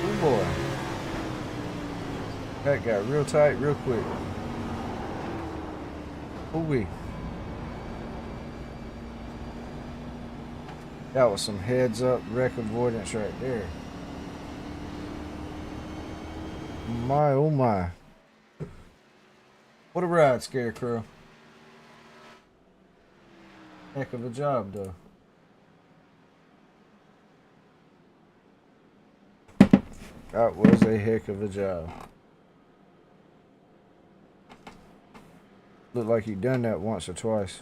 Oh boy. That got real tight real quick. Ooh-wee. That was some heads up wreck avoidance right there. My oh my. What a ride, Scarecrow. Heck of a job though. That was a heck of a job. Looked like he'd done that once or twice.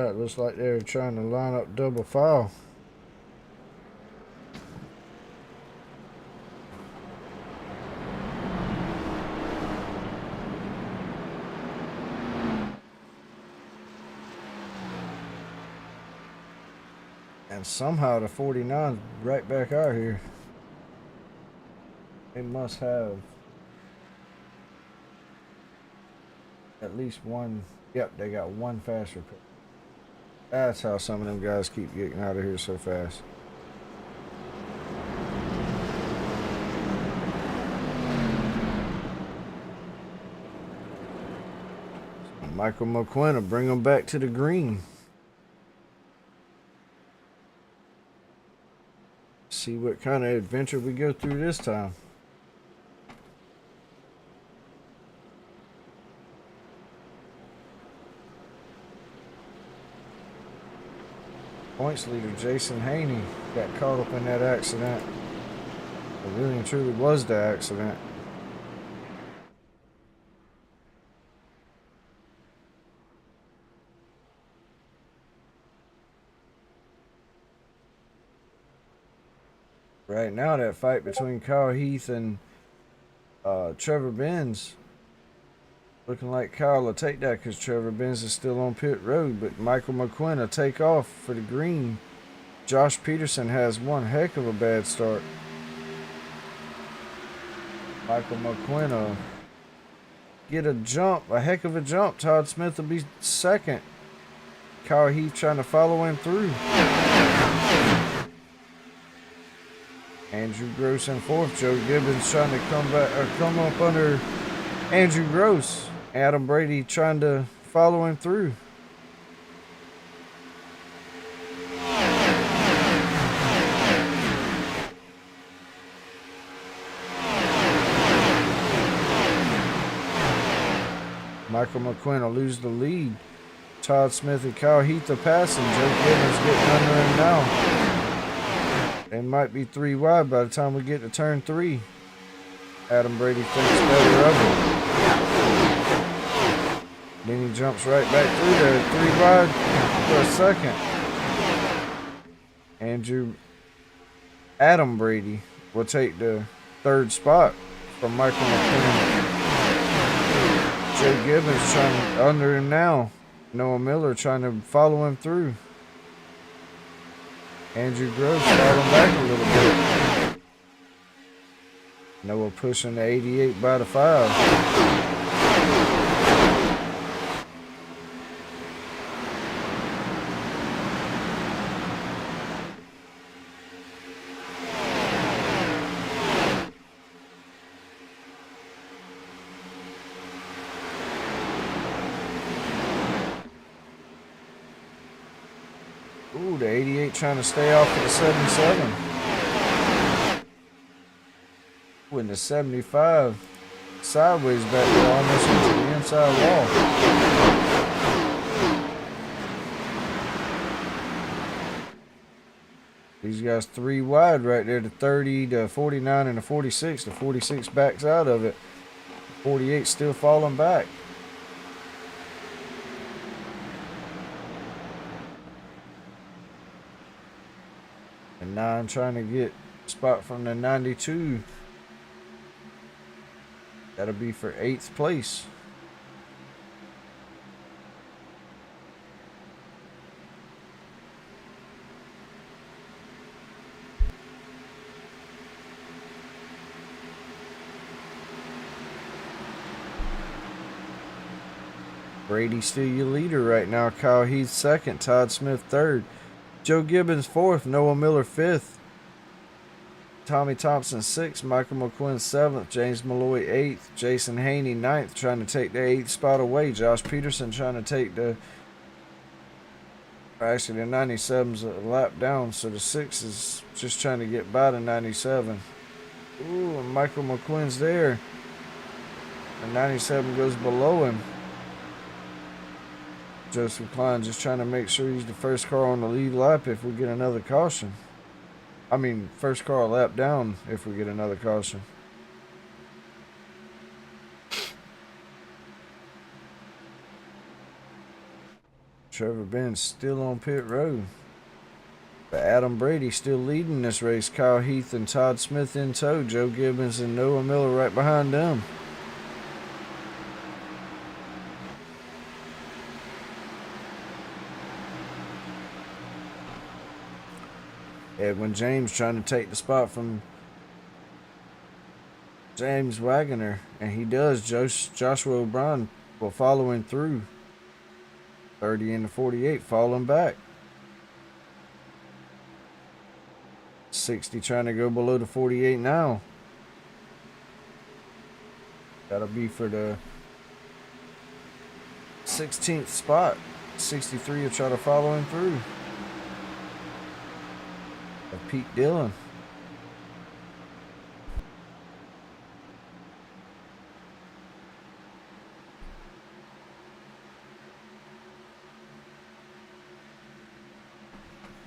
that? Looks like they're trying to line up double file. And somehow the 49's right back out here. They must have at least one. Yep, they got one fast repair. That's how some of them guys keep getting out of here so fast. So Michael McQuinn will bring them back to the green. See what kind of adventure we go through this time. Points leader Jason Haney got caught up in that accident. It really and truly was the accident. Right now, that fight between Kyle Heath and Trevor Benz, looking like Kyle will take that because Trevor Benz is still on pit road, but Michael McQuinn will take off for the green. Josh Peterson has one heck of a bad start. Michael McQuinn will get a jump, a heck of a jump. Todd Smith will be second. Kyle Heath trying to follow him through. Andrew Gross in fourth. Joe Gibbons trying to come up under Andrew Gross. Adam Brady trying to follow him through. Michael McQuinn will lose the lead. Todd Smith and Kyle Heath are passing. Joe Gibbons getting under him now. They might be 3 wide by the time we get to turn 3. Adam Brady thinks better of it. Then he jumps right back through there. 3 wide for a second. Adam Brady will take the 3rd spot from Michael McQuinn. Joe Gibbons trying under him now. Noah Miller trying to follow him through. Andrew Gross falling back a little bit. Noah pushing the 88 by the 5. Ooh, the 88 trying to stay off of the 77. When the 75 sideways back there, almost into the inside wall. These guys 3 wide right there, the 30, the 49, and the 46. The 46 backs out of it. 48 still falling back. And 9 trying to get a spot from the 92. That'll be for 8th place. Brady still your leader right now. Kyle Heath 2nd. Todd Smith 3rd. Joe Gibbons 4th. Noah Miller 5th. Tommy Thompson 6th. Michael McQuinn 7th. James Malloy 8th. Jason Haney 9th. Trying to take the 8th spot away. Josh Peterson trying to take the... Actually, the 97's a lap down. So the 6 is just trying to get by the 97. Ooh, and Michael McQuinn's there. The 97 goes below him. Joseph Klein just trying to make sure he's the first car on the lead lap if we get another caution. I mean, first car lap down if we get another caution. Trevor Ben's still on pit road. But Adam Brady still leading this race. Kyle Heath and Todd Smith in tow. Joe Gibbons and Noah Miller right behind them. Edwin James trying to take the spot from James Wagoner, and he does. Joshua O'Brien will following through. 30 into 48, falling back. 60 trying to go below the 48 now. Gotta be for the 16th spot. 63 will try to follow him through. Of Pete Dillon.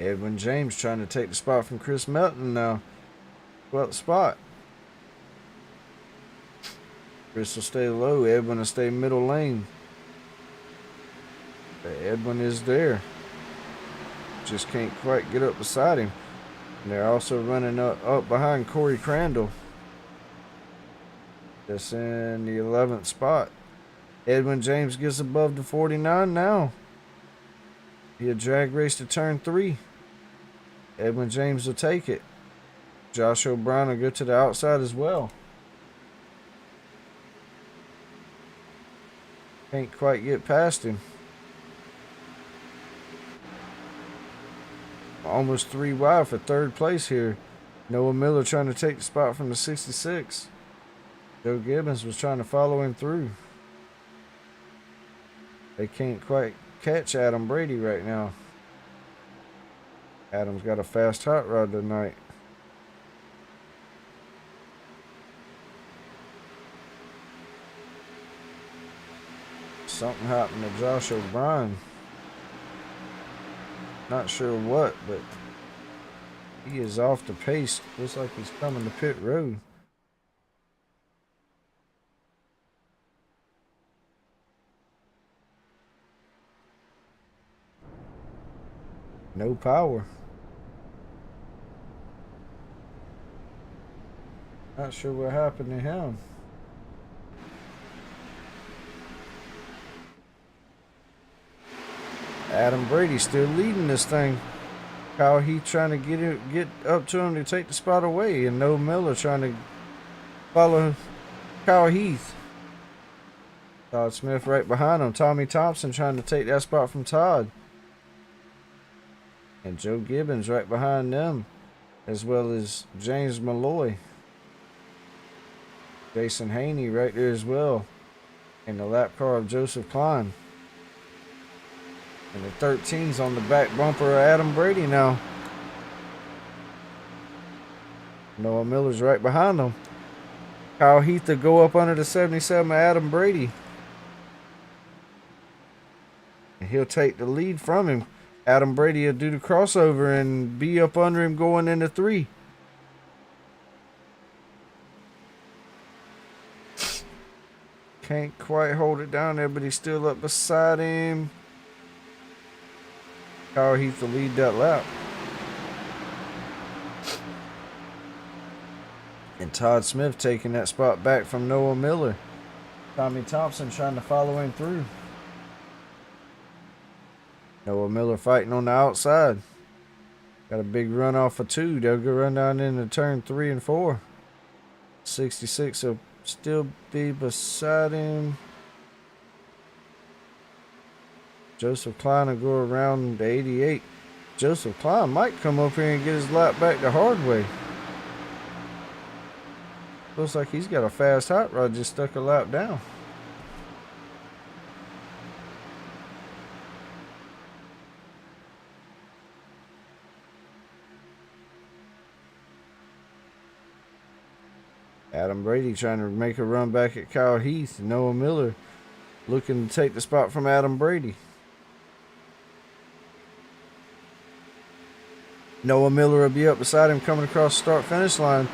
Edwin James trying to take the spot from Chris Melton now. 12th spot. Chris will stay low. Edwin will stay middle lane. But Edwin is there. Just can't quite get up beside him. And they're also running up behind Corey Crandall. That's in the 11th spot. Edwin James gets above the 49 now. Be a drag race to turn 3. Edwin James will take it. Josh O'Brien will go to the outside as well. Can't quite get past him. Almost 3 wide for 3rd place here. Noah Miller trying to take the spot from the 66. Joe Gibbons was trying to follow him through. They can't quite catch Adam Brady right now. Adam's got a fast hot rod tonight. Something happened to Josh O'Brien. Not sure what, but he is off the pace. Looks like he's coming to pit road. No power. Not sure what happened to him. Adam Brady still leading this thing. Kyle Heath trying to get up to him to take the spot away, and Noah Miller trying to follow Kyle Heath. Todd Smith right behind him. Tommy Thompson trying to take that spot from Todd. And Joe Gibbons right behind them, as well as James Malloy. Jason Haney right there as well. And the lap car of Joseph Klein. And the 13's on the back bumper of Adam Brady now. Noah Miller's right behind him. Kyle Heath to go up under the 77 of Adam Brady. And he'll take the lead from him. Adam Brady will do the crossover and be up under him going into 3. Can't quite hold it down there, but he's still up beside him. Kyle Heath to lead that lap. And Todd Smith taking that spot back from Noah Miller. Tommy Thompson trying to follow him through. Noah Miller fighting on the outside. Got a big run off of 2. They'll go run down into turn 3 and 4. 66 will still be beside him. Joseph Klein will go around the 88. Joseph Klein might come up here and get his lap back the hard way. Looks like he's got a fast hot rod, just stuck a lap down. Adam Brady trying to make a run back at Kyle Heath. Noah Miller looking to take the spot from Adam Brady. Noah Miller will be up beside him coming across the start-finish line.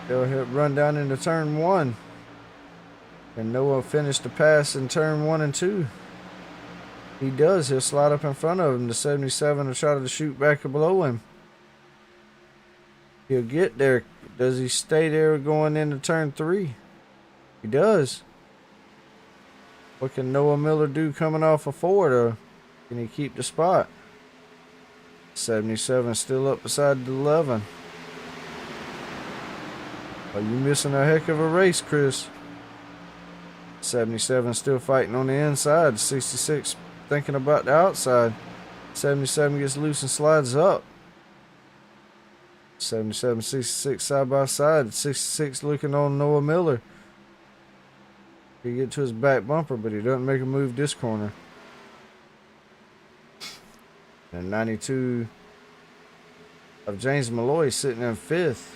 They'll run down into turn 1. And Noah finished the pass in turn 1 and 2. He does. He'll slide up in front of him. The 77 will try to shoot back below him. He'll get there. Does he stay there going into turn 3? He does. What can Noah Miller do coming off a 4 though? Can he keep the spot? 77 still up beside the 11. Are you missing a heck of a race, Chris? 77 still fighting on the inside. 66 thinking about the outside. 77 gets loose and slides up. 77, 66 side by side. 66 looking on Noah Miller. He get to his back bumper, but he doesn't make a move this corner. And 92 of James Malloy sitting in 5th.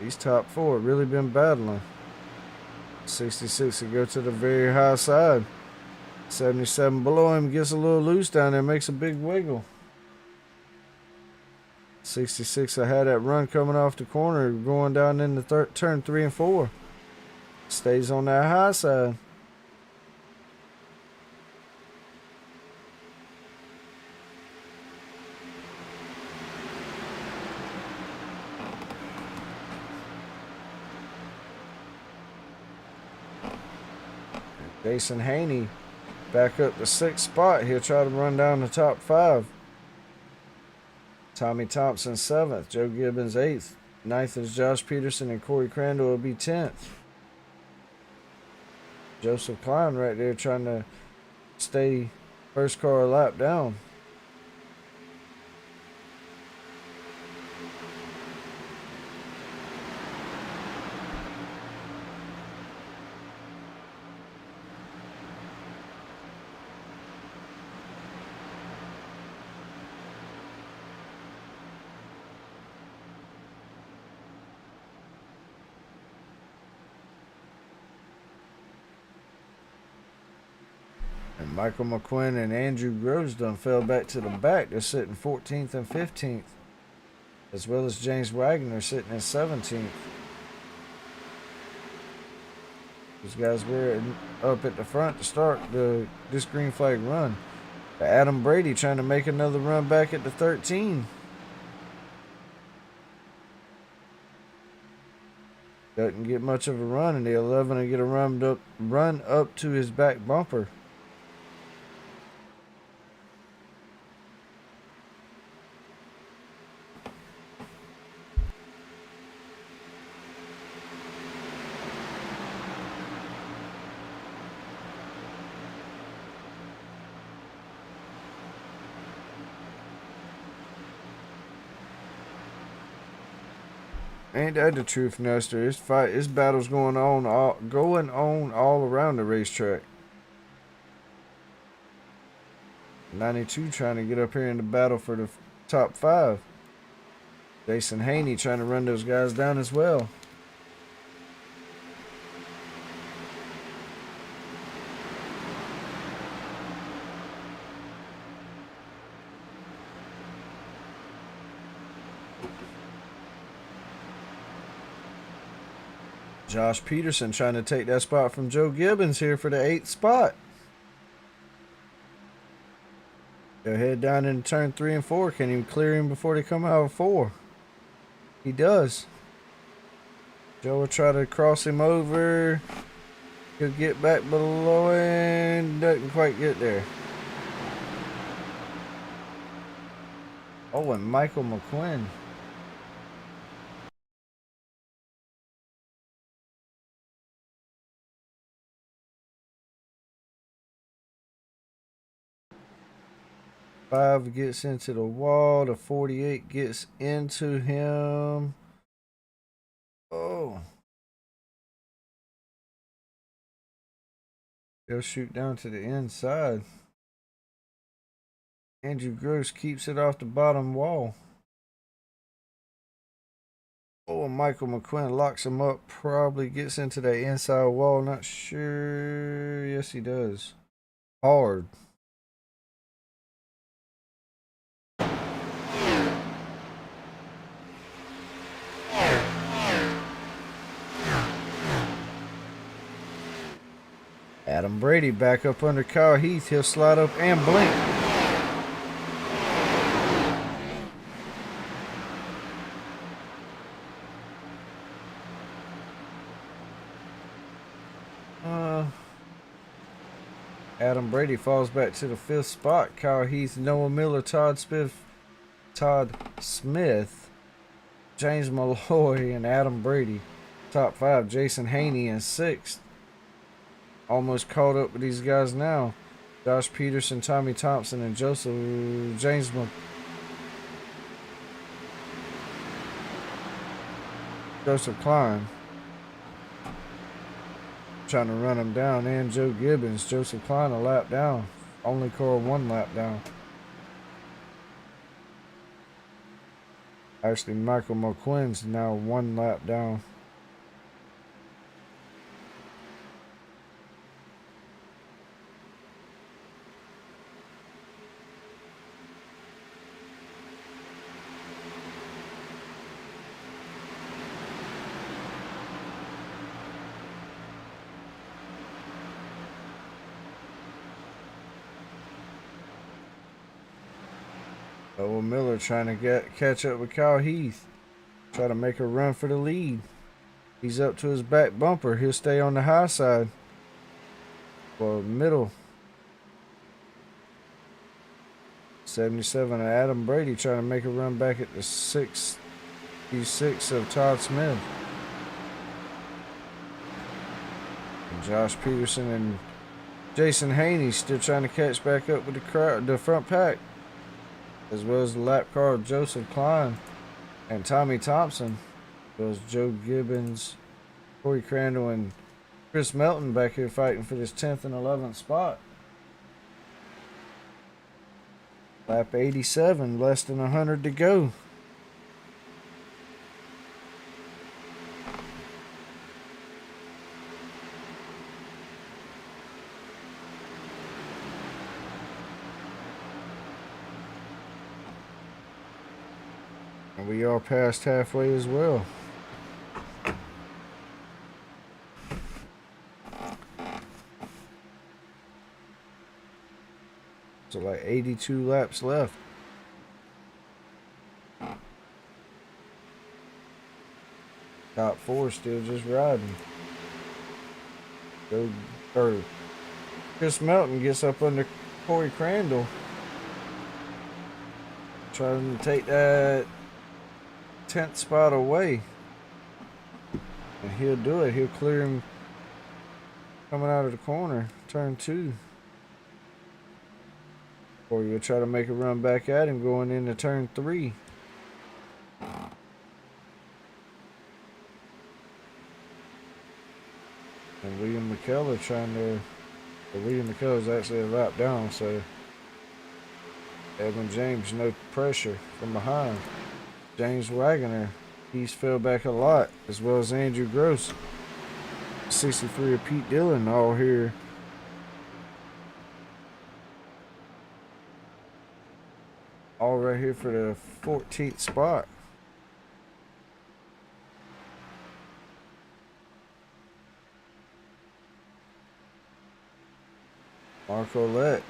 These top 4 really been battling. 66 will go to the very high side. 77 below him gets a little loose down there, makes a big wiggle. 66 I had that run coming off the corner, going down in the turn 3 and 4. Stays on that high side. Jason Haney back up the 6th spot. He'll try to run down the top 5. Tommy Thompson 7th. Joe Gibbons 8th. 9th is Josh Peterson, and Corey Crandall will be 10th. Joseph Klein right there trying to stay first car a lap down. And Michael McQuinn and Andrew Groves done fell back to the back. They're sitting 14th and 15th. As well as James Wagner sitting in 17th. These guys were up at the front to start this green flag run. Adam Brady trying to make another run back at the 13. Doesn't get much of a run, and the 11 will get a run up to his back bumper. Ain't that the truth, Nestor? This battle's going on all around the racetrack. 92 trying to get up here in the battle for the top 5. Jason Haney trying to run those guys down as well. Josh Peterson trying to take that spot from Joe Gibbons here for the 8th spot. They'll head down into turn 3 and 4. Can he clear him before they come out of 4? He does. Joe will try to cross him over. He'll get back below and doesn't quite get there. Oh, and Michael McQuinn. Five gets into the wall. The 48 gets into him. Oh. They'll shoot down to the inside. Andrew Gross keeps it off the bottom wall. Oh, and Michael McQuinn locks him up. Probably gets into the inside wall. Not sure. Yes, he does. Hard. Adam Brady back up under Kyle Heath. He'll slide up and blink. Adam Brady falls back to the 5th spot. Kyle Heath, Noah Miller, Todd Smith, James Malloy, and Adam Brady. Top 5. Jason Haney in 6th. Almost caught up with these guys now. Josh Peterson, Tommy Thompson, and Joseph Klein. Trying to run him down, and Joe Gibbons. Joseph Klein a lap down. Only car 1 lap down. Actually, Michael McQuinn's now 1 lap down. Noah Miller trying to catch up with Kyle Heath. Try to make a run for the lead. He's up to his back bumper. He'll stay on the high side. Well, middle. 77 of Adam Brady trying to make a run back at the 66 of Todd Smith. And Josh Peterson and Jason Haney still trying to catch back up with the front pack, as well as the lap car of Joseph Klein and Tommy Thompson, as well as Joe Gibbons, Corey Crandall, and Chris Melton back here fighting for this 10th and 11th spot. Lap 87, less than 100 to go. And we are past halfway as well. So like 82 laps left. Top 4 still just riding. Chris Melton gets up under Corey Crandall, trying to take that 10th spot away. And he'll do it. He'll clear him coming out of the corner, turn 2. Or you'll try to make a run back at him going into turn 3. And William McKellar trying to... William McKellar's actually a lap down, so... Edwin James, no pressure from behind. James Wagoner, he's fell back a lot, as well as Andrew Gross. 63 of Pete Dillon, all here. All right here for the 14th spot. Mark Olette,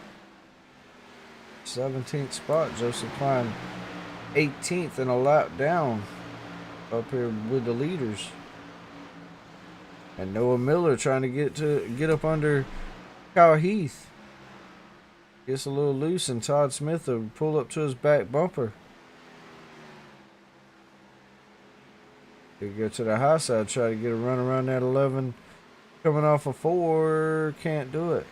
17th spot. Joseph Klein, 18th and a lap down up here with the leaders. And Noah Miller trying to get up under Kyle Heath. Gets a little loose, and Todd Smith will pull up to his back bumper. He'll go to the high side, try to get a run around that 11. Coming off a 4, can't do it.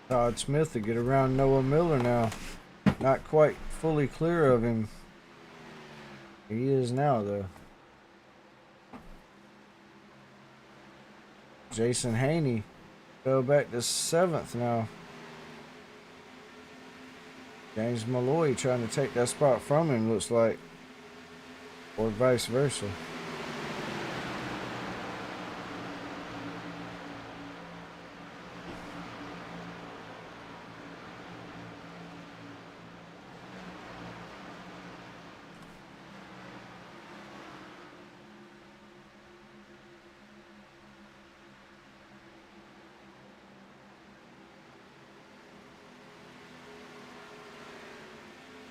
Todd Smith to get around Noah Miller now. Not quite fully clear of him. He is now, though. Jason Haney fell back to 7th now. James Malloy trying to take that spot from him, looks like. Or vice versa.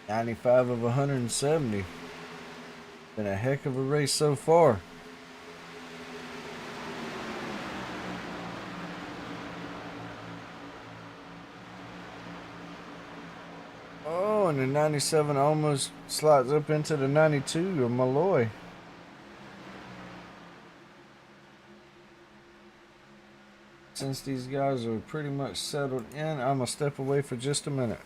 $95 of $170. Been a heck of a race so far. Oh, and the 97 almost slides up into the 92 of Malloy. Since these guys are pretty much settled in, I'm gonna step away for just a minute.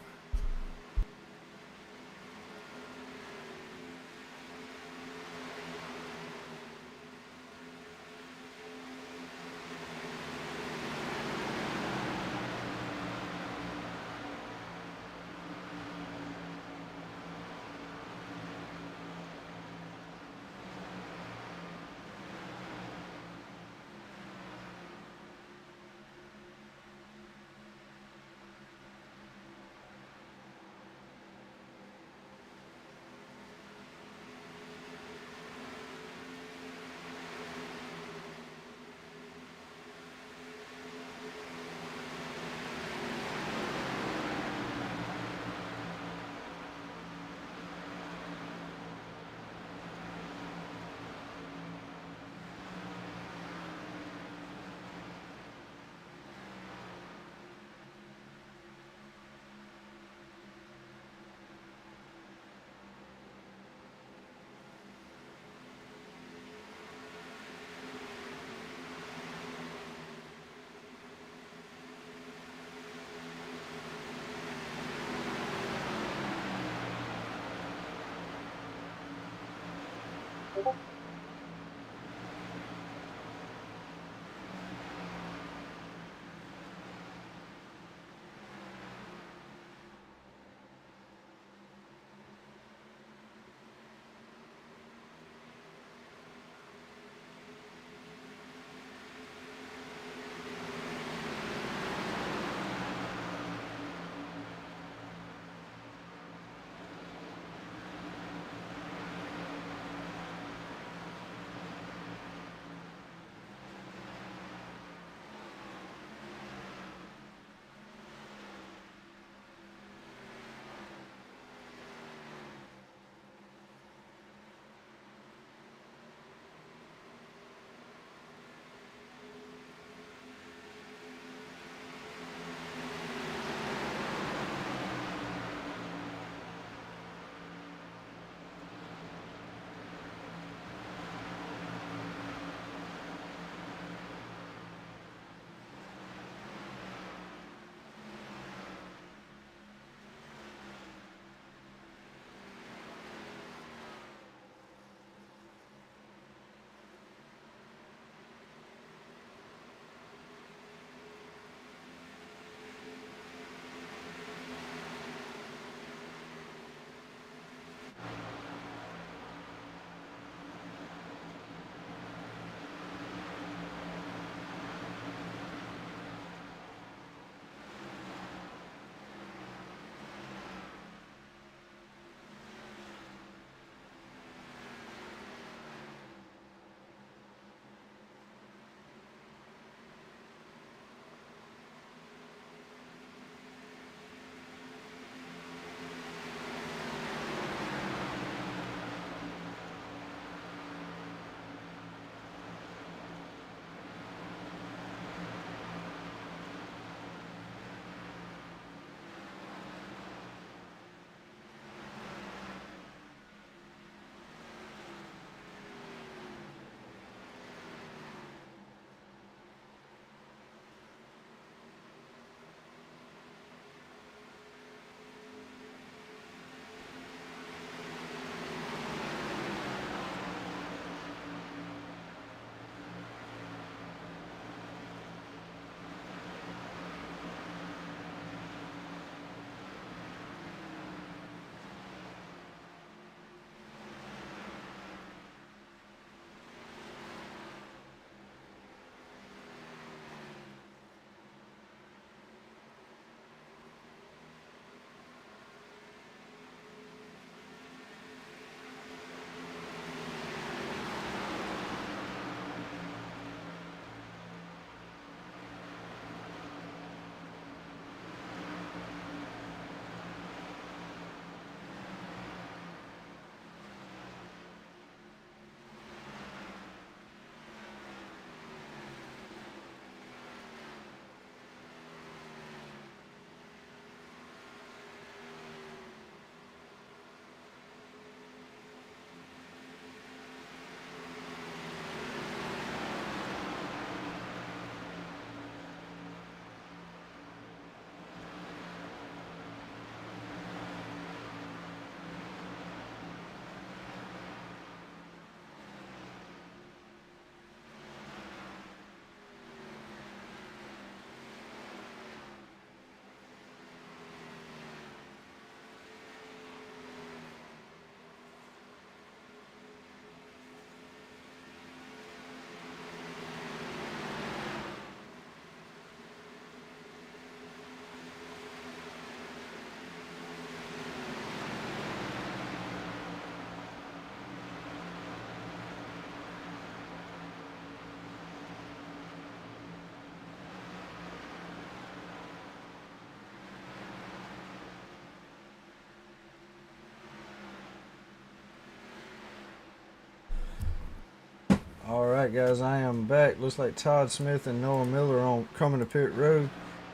Alright guys, I am back. Looks like Todd Smith and Noah Miller on coming to pit road.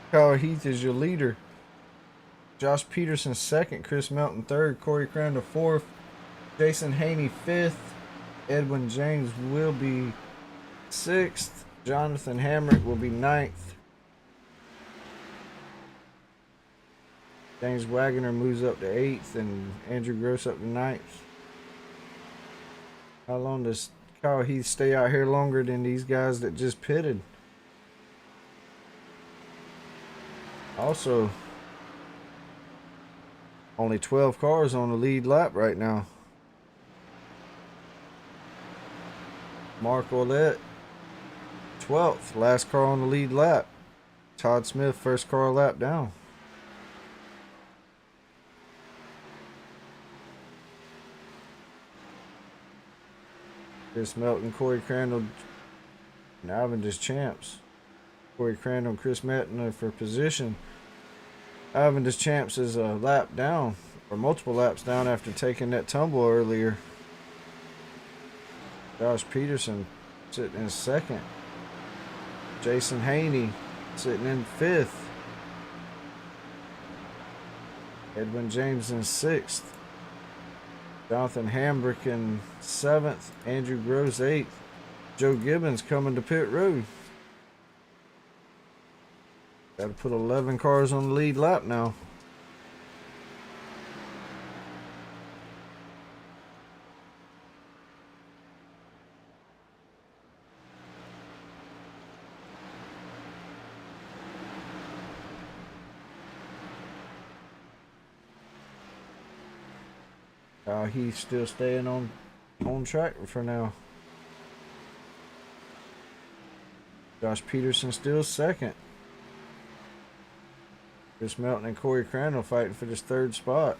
Kyle Heath is your leader. Josh Peterson second, Chris Melton third, Corey Crandall fourth, Jason Haney fifth, Edwin James will be sixth, Jonathan Hamrick will be ninth. James Wagoner moves up to eighth and Andrew Gross up to ninth. How long does Kyle Heath stay out here longer than these guys that just pitted? Also, only 12 cars on the lead lap right now. Mark Ouellette, 12th, last car on the lead lap. Todd Smith, first car lap down. Chris Melton, Corey Crandall, and Alvin is champs. Corey Crandall and Chris Melton for position. Alvin is champs is a lap down, or multiple laps down after taking that tumble earlier. Josh Peterson sitting in second. Jason Haney sitting in fifth. Edwin James in sixth. Jonathan Hambrick in seventh. Andrew Gross eighth. Joe Gibbons coming to pit road. Got to put 11 cars on the lead lap now. He's still staying on track for now. Josh Peterson still second. Chris Melton and Corey Crandall fighting for this third spot.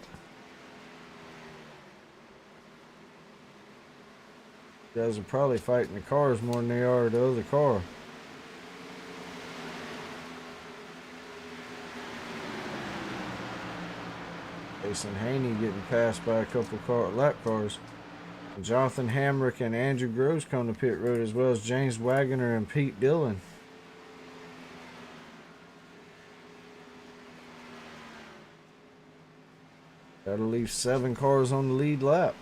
Guys are probably fighting the cars more than they are the other car. Jason Haney getting passed by a couple lap cars. And Jonathan Hamrick and Andrew Groves come to pit road, as well as James Wagoner and Pete Dillon. That'll leave 7 cars on the lead lap.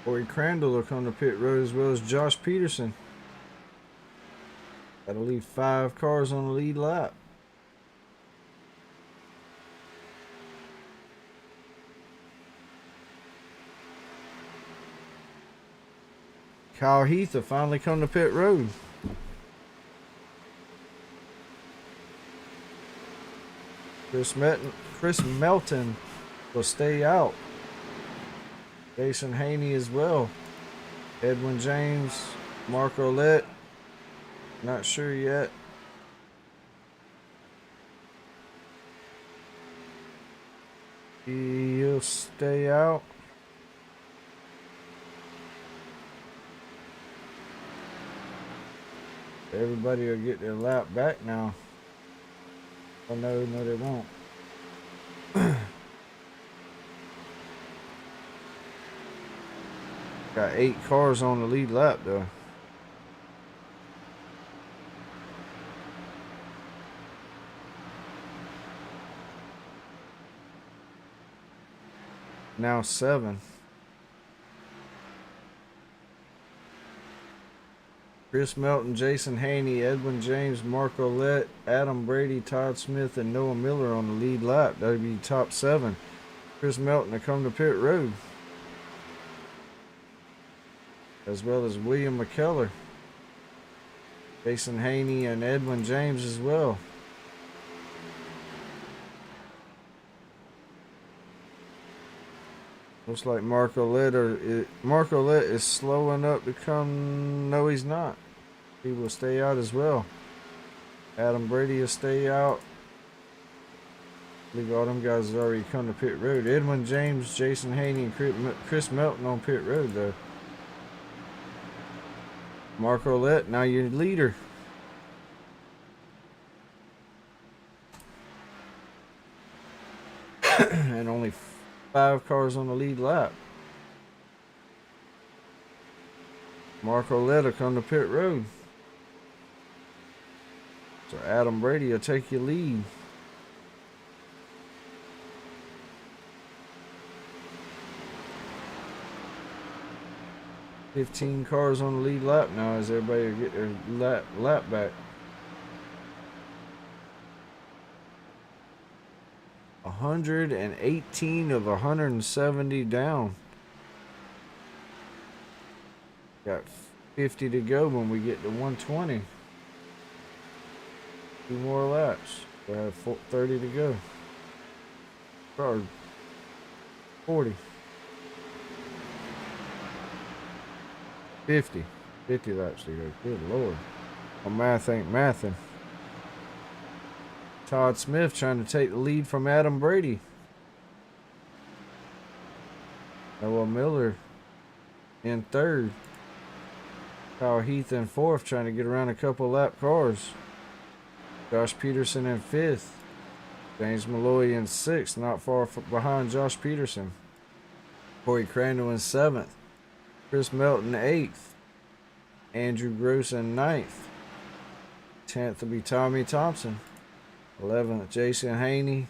Corey Crandall will come to pit road, as well as Josh Peterson. That'll leave 5 cars on the lead lap. Kyle Heath will finally come to pit road. Chris Melton will stay out. Jason Haney as well. Edwin James, Mark Ouellette, not sure yet. He'll stay out. Everybody will get their lap back now. Oh no, they won't. Got 8 cars on the lead lap though. Now 7. Chris Melton, Jason Haney, Edwin James, Mark Ouellette, Adam Brady, Todd Smith, and Noah Miller on the lead lap. That'll be top 7. Chris Melton to come to pit road, as well as William McKellar. Jason Haney and Edwin James as well. Looks like Mark Ouellette is slowing up to come. No, he's not. He will stay out as well. Adam Brady will stay out. I believe all them guys have already come to pit road. Edwin James, Jason Haney, and Chris Melton on pit road though. Mark Ouellette, now your leader. And only 5 cars on the lead lap. Mark Ouellette will come to pit road. So Adam Brady will take your lead. "15 cars on the lead lap now as everybody will get their lap back. 118 of 170 down. Got 50 to go when we get to 120. 2 more laps. We have 30 to go. Or 40. 50 laps to go. Good Lord. My math ain't mathing. Todd Smith trying to take the lead from Adam Brady. Noah Miller in 3rd. Kyle Heath in 4th, trying to get around a couple lap cars. Josh Peterson in 5th. James Malloy in 6th, not far behind Josh Peterson. Corey Crandall in 7th. Chris Melton 8th. Andrew Gross in 9th. 10th will be Tommy Thompson. 11th, Jason Haney,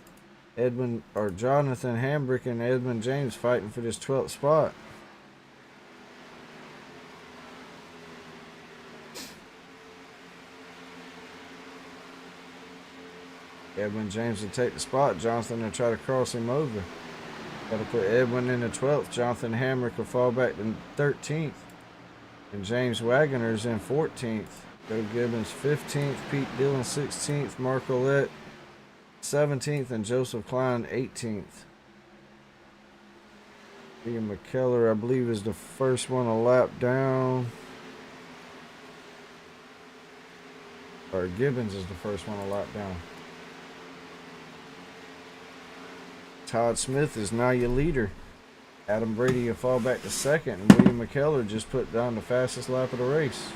Jonathan Hambrick, and Edmund James fighting for this 12th spot. Edwin James will take the spot. Jonathan will try to cross him over. Got to put Edwin in the 12th. Jonathan Hamrick will fall back to 13th. And James Wagoner's in 14th. Joe Gibbons 15th. Pete Dillon 16th. Mark Ouellette 17th. And Joseph Klein 18th. Ian McKellar, I believe, is the first one a lap down. Or Gibbons is the first one a lap down. Todd Smith is now your leader. Adam Brady will fall back to 2nd, and William McKellar just put down the fastest lap of the race.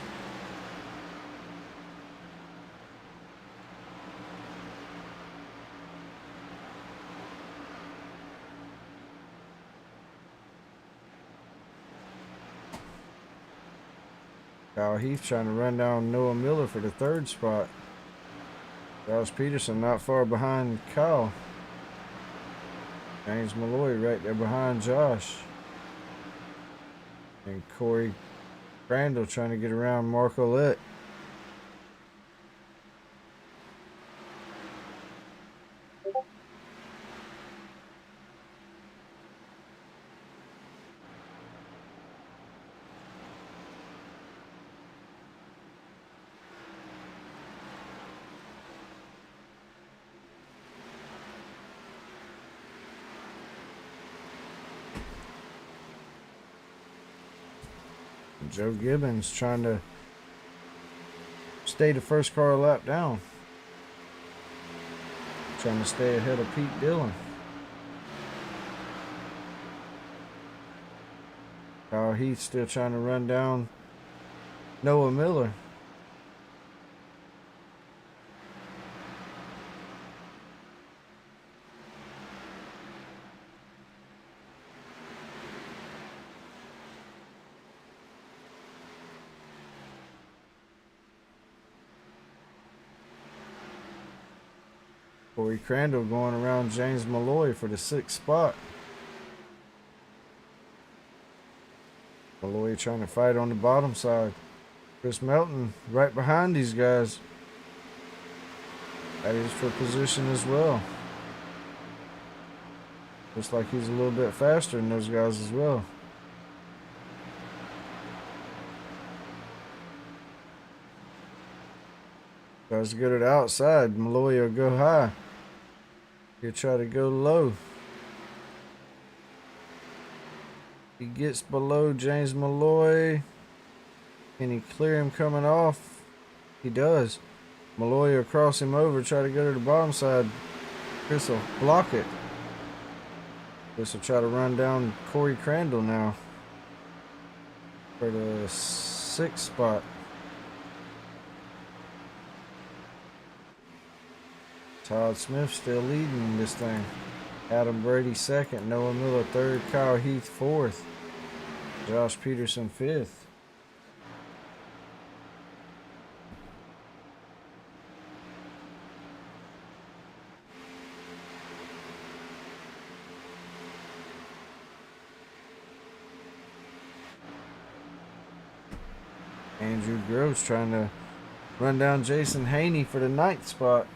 Kyle Heath trying to run down Noah Miller for the 3rd spot. Josh Peterson not far behind Kyle. James Malloy right there behind Josh. And Corey Crandall trying to get around Mark Ouellette. Joe Gibbons trying to stay the first car a lap down. Trying to stay ahead of Pete Dillon. Kyle Heath still trying to run down Noah Miller. Corey Crandall going around James Malloy for the 6th spot. Malloy trying to fight on the bottom side. Chris Melton right behind these guys. That is for position as well. Looks like he's a little bit faster than those guys as well. Tries to go to the outside. Malloy will go high. He'll try to go low. He gets below James Malloy. Can he clear him coming off? He does. Malloy will cross him over, try to go to the bottom side. Chris will block it. Chris will try to run down Corey Crandall now for the 6th spot. Todd Smith still leading this thing. Adam Brady 2nd, Noah Miller 3rd, Kyle Heath 4th, Josh Peterson 5th. Andrew Gross trying to run down Jason Haney for the 9th spot.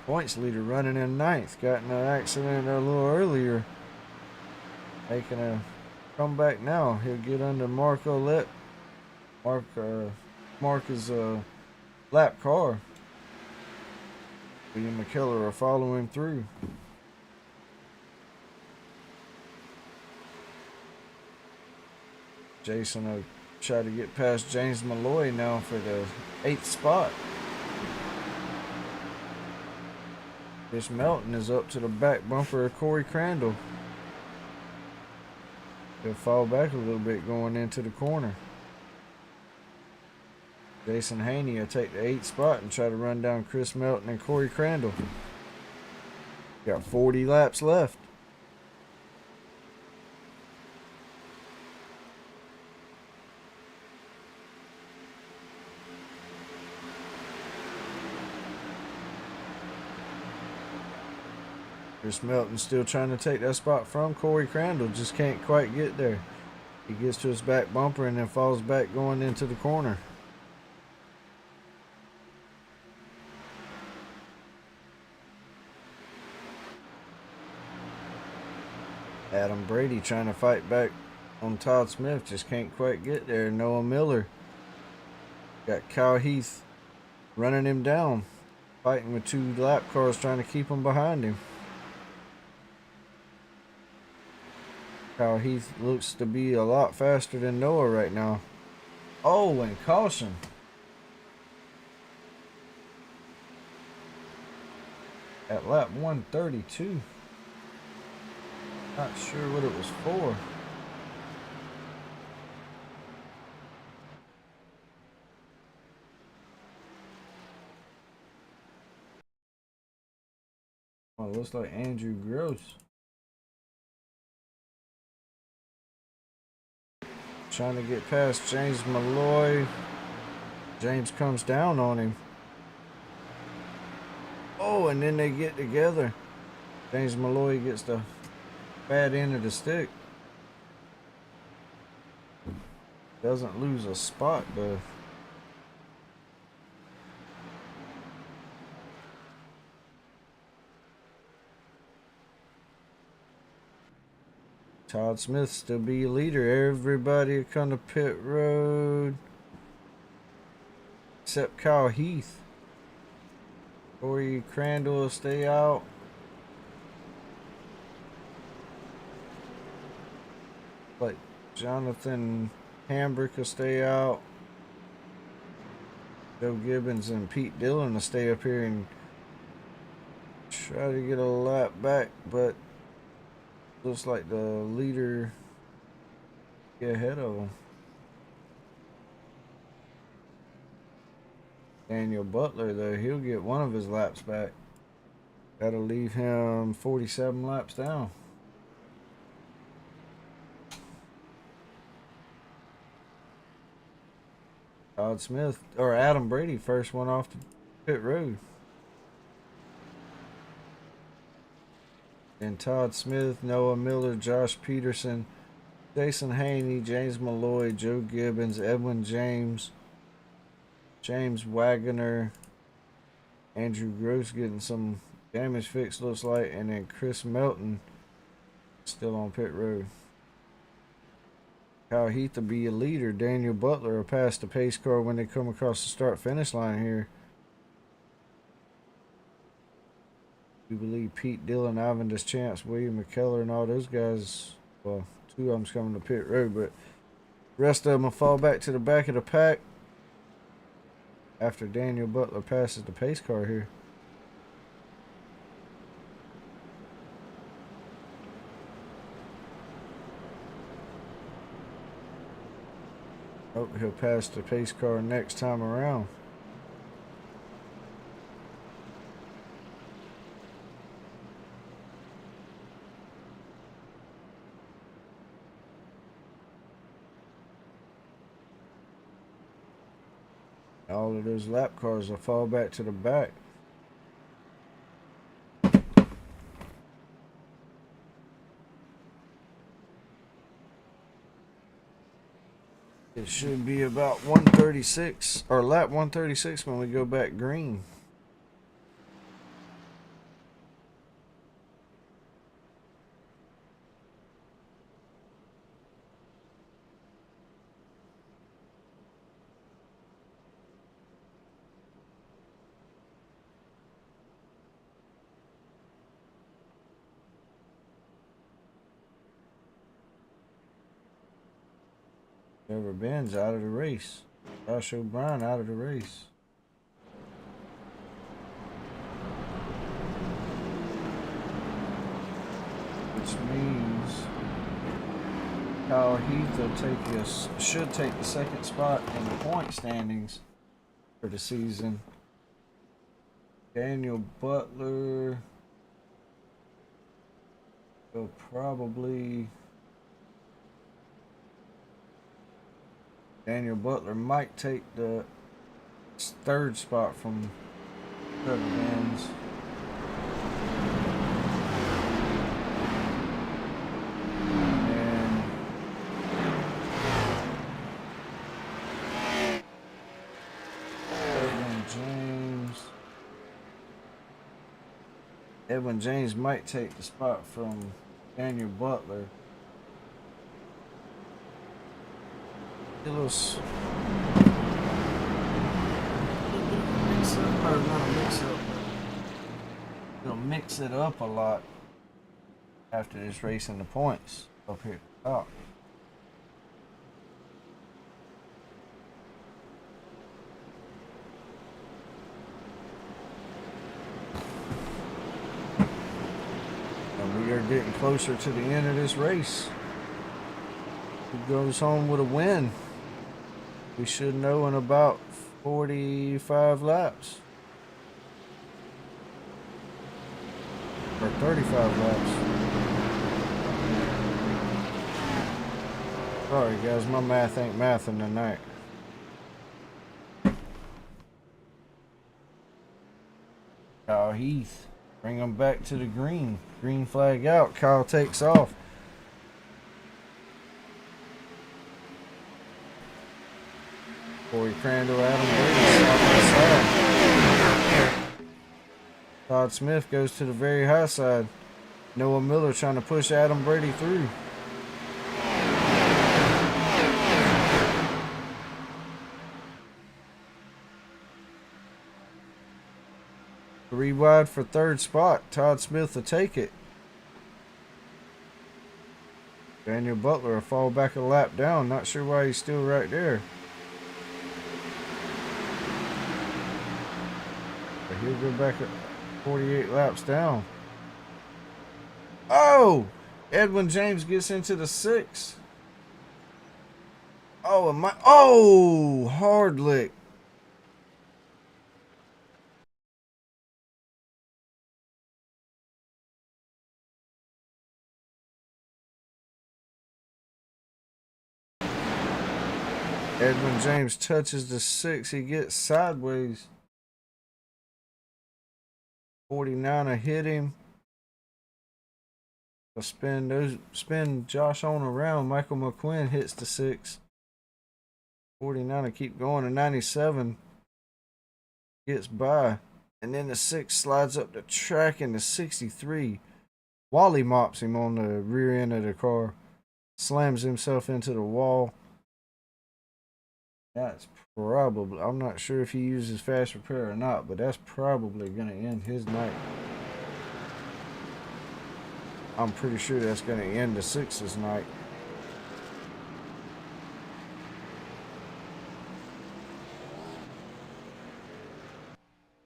Points leader running in 9th. Got in an accident a little earlier. Making a comeback now. He'll get under Mark Olette. Mark is a lap car. William McKellar will follow him through. Jason will try to get past James Malloy now for the 8th spot. Chris Melton is up to the back bumper of Corey Crandall. He'll fall back a little bit going into the corner. Jason Haney will take the 8th spot and try to run down Chris Melton and Corey Crandall. Got 40 laps left. Chris Melton still trying to take that spot from Corey Crandall. Just can't quite get there. He gets to his back bumper and then falls back going into the corner. Adam Brady trying to fight back on Todd Smith. Just can't quite get there. Noah Miller. Got Kyle Heath running him down. Fighting with 2 lap cars trying to keep him behind him. Kyle Heath looks to be a lot faster than Noah right now. Oh, and caution. At lap 132. Not sure what it was for. Oh, it looks like Andrew Gross. Trying to get past James Malloy. James comes down on him. Oh, and then they get together. James Malloy gets the bad end of the stick. Doesn't lose a spot though. Todd Smith still be a leader. Everybody come to pit road. Except Kyle Heath. Corey Crandall will stay out. Like Jonathan Hambrick will stay out. Joe Gibbons and Pete Dillon will stay up here and try to get a lap back, but looks like the leader get ahead of him. Daniel Butler, though, he'll get one of his laps back. That'll leave him 47 laps down. Todd Smith, or Adam Brady, first one off the pit road. And Todd Smith, Noah Miller, Josh Peterson, Jason Haney, James Malloy, Joe Gibbons, Edwin James, James Wagoner, Andrew Gross getting some damage fixed, looks like, and then Chris Melton still on pit road. Kyle Heath will be a leader. Daniel Butler will pass the pace car when they come across the start finish line here. We believe Pete Dillon, Ivan Deschamps, William McKellar, and all those guys. Well, two of them's coming to pit road, but the rest of them will fall back to the back of the pack after Daniel Butler passes the pace car here. Hope he'll pass the pace car next time around. All of those lap cars will fall back to the back. It should be about 136 or lap 136 when we go back green. Trevor Ben's out of the race. Josh O'Brien out of the race. Which means Kyle Heath will should take the second spot in the point standings for the season. Daniel Butler will probably... Daniel Butler might take the third spot from Trevor Benz. And Edwin James might take the spot from Daniel Butler. It'll mix it up a lot after this race in the points up here at the top. And we are getting closer to the end of this race. Who goes home with a win? We should know in about 45 laps. Or 35 laps. Sorry guys, my math ain't mathing tonight. Kyle Heath. Bring him back to the green. Green flag out. Kyle takes off. Corey Crandall, Adam Brady, side by side. Todd Smith goes to the very high side. Noah Miller trying to push Adam Brady through. 3 wide for third spot. Todd Smith will take it. Daniel Butler will fall back a lap down. Not sure why he's still right there. But he'll go back at 48 laps down. Oh! Edwin James gets into the 6. Oh, hard lick. Edwin James touches the 6. He gets sideways. 49 will hit him. Spin Josh on around. Michael McQuinn hits the 6. 49 to keep going. And 97 gets by. And then the 6 slides up the track into 63. Wally mops him on the rear end of the car. Slams himself into the wall. That's probably, I'm not sure if he uses fast repair or not, but that's probably going to end his night. I'm pretty sure that's going to end the 6's night.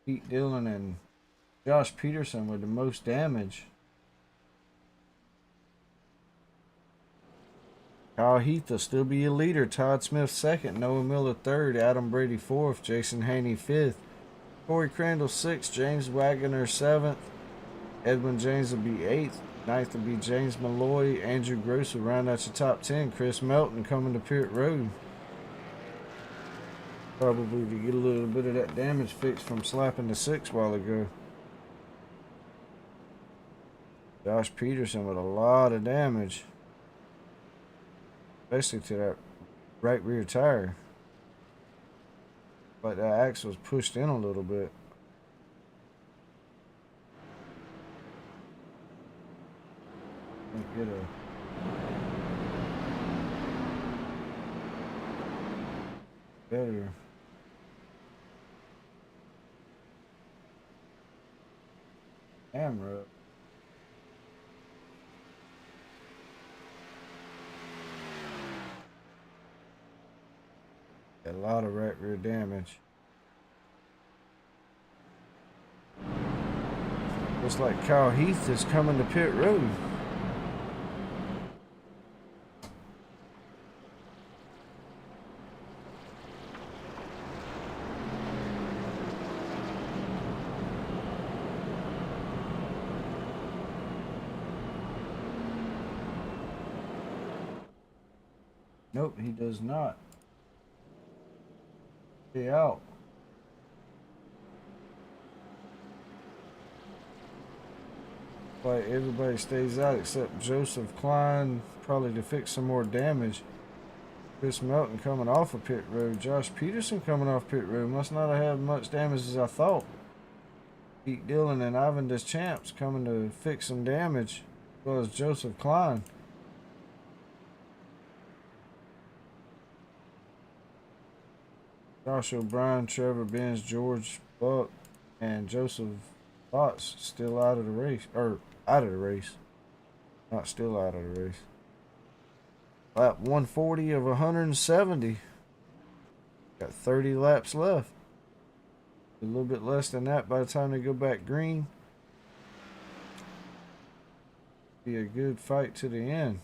Pete Dillon and Josh Peterson with the most damage. Kyle Heath will still be a leader. Todd Smith second. Noah Miller third. Adam Brady fourth. Jason Haney fifth. Corey Crandall sixth. James Wagner seventh. Edwin James will be eighth. Ninth will be James Malloy. Andrew Gross will round out your top 10. Chris Melton coming to pit road. Probably to get a little bit of that damage fixed from slapping the 6 a while ago. Josh Peterson with a lot of damage. Especially to that right rear tire. But that axle was pushed in a little bit. Get a better camera. A lot of right rear damage. Looks like Kyle Heath is coming to pit road. Nope, he does not. Stay out. Like everybody stays out except Joseph Klein, probably to fix some more damage. Chris Melton coming off of pit road. Josh Peterson coming off pit road. Must not have had much damage as I thought. Pete Dillon and Ivan Deschamps coming to fix some damage, as well as Joseph Klein. Josh O'Brien, Trevor Benz, George Buck, and Joseph Potts still out of the race. Or out of the race. Not still out of the race. Lap 140 of 170. Got 30 laps left. A little bit less than that by the time they go back green. Be a good fight to the end.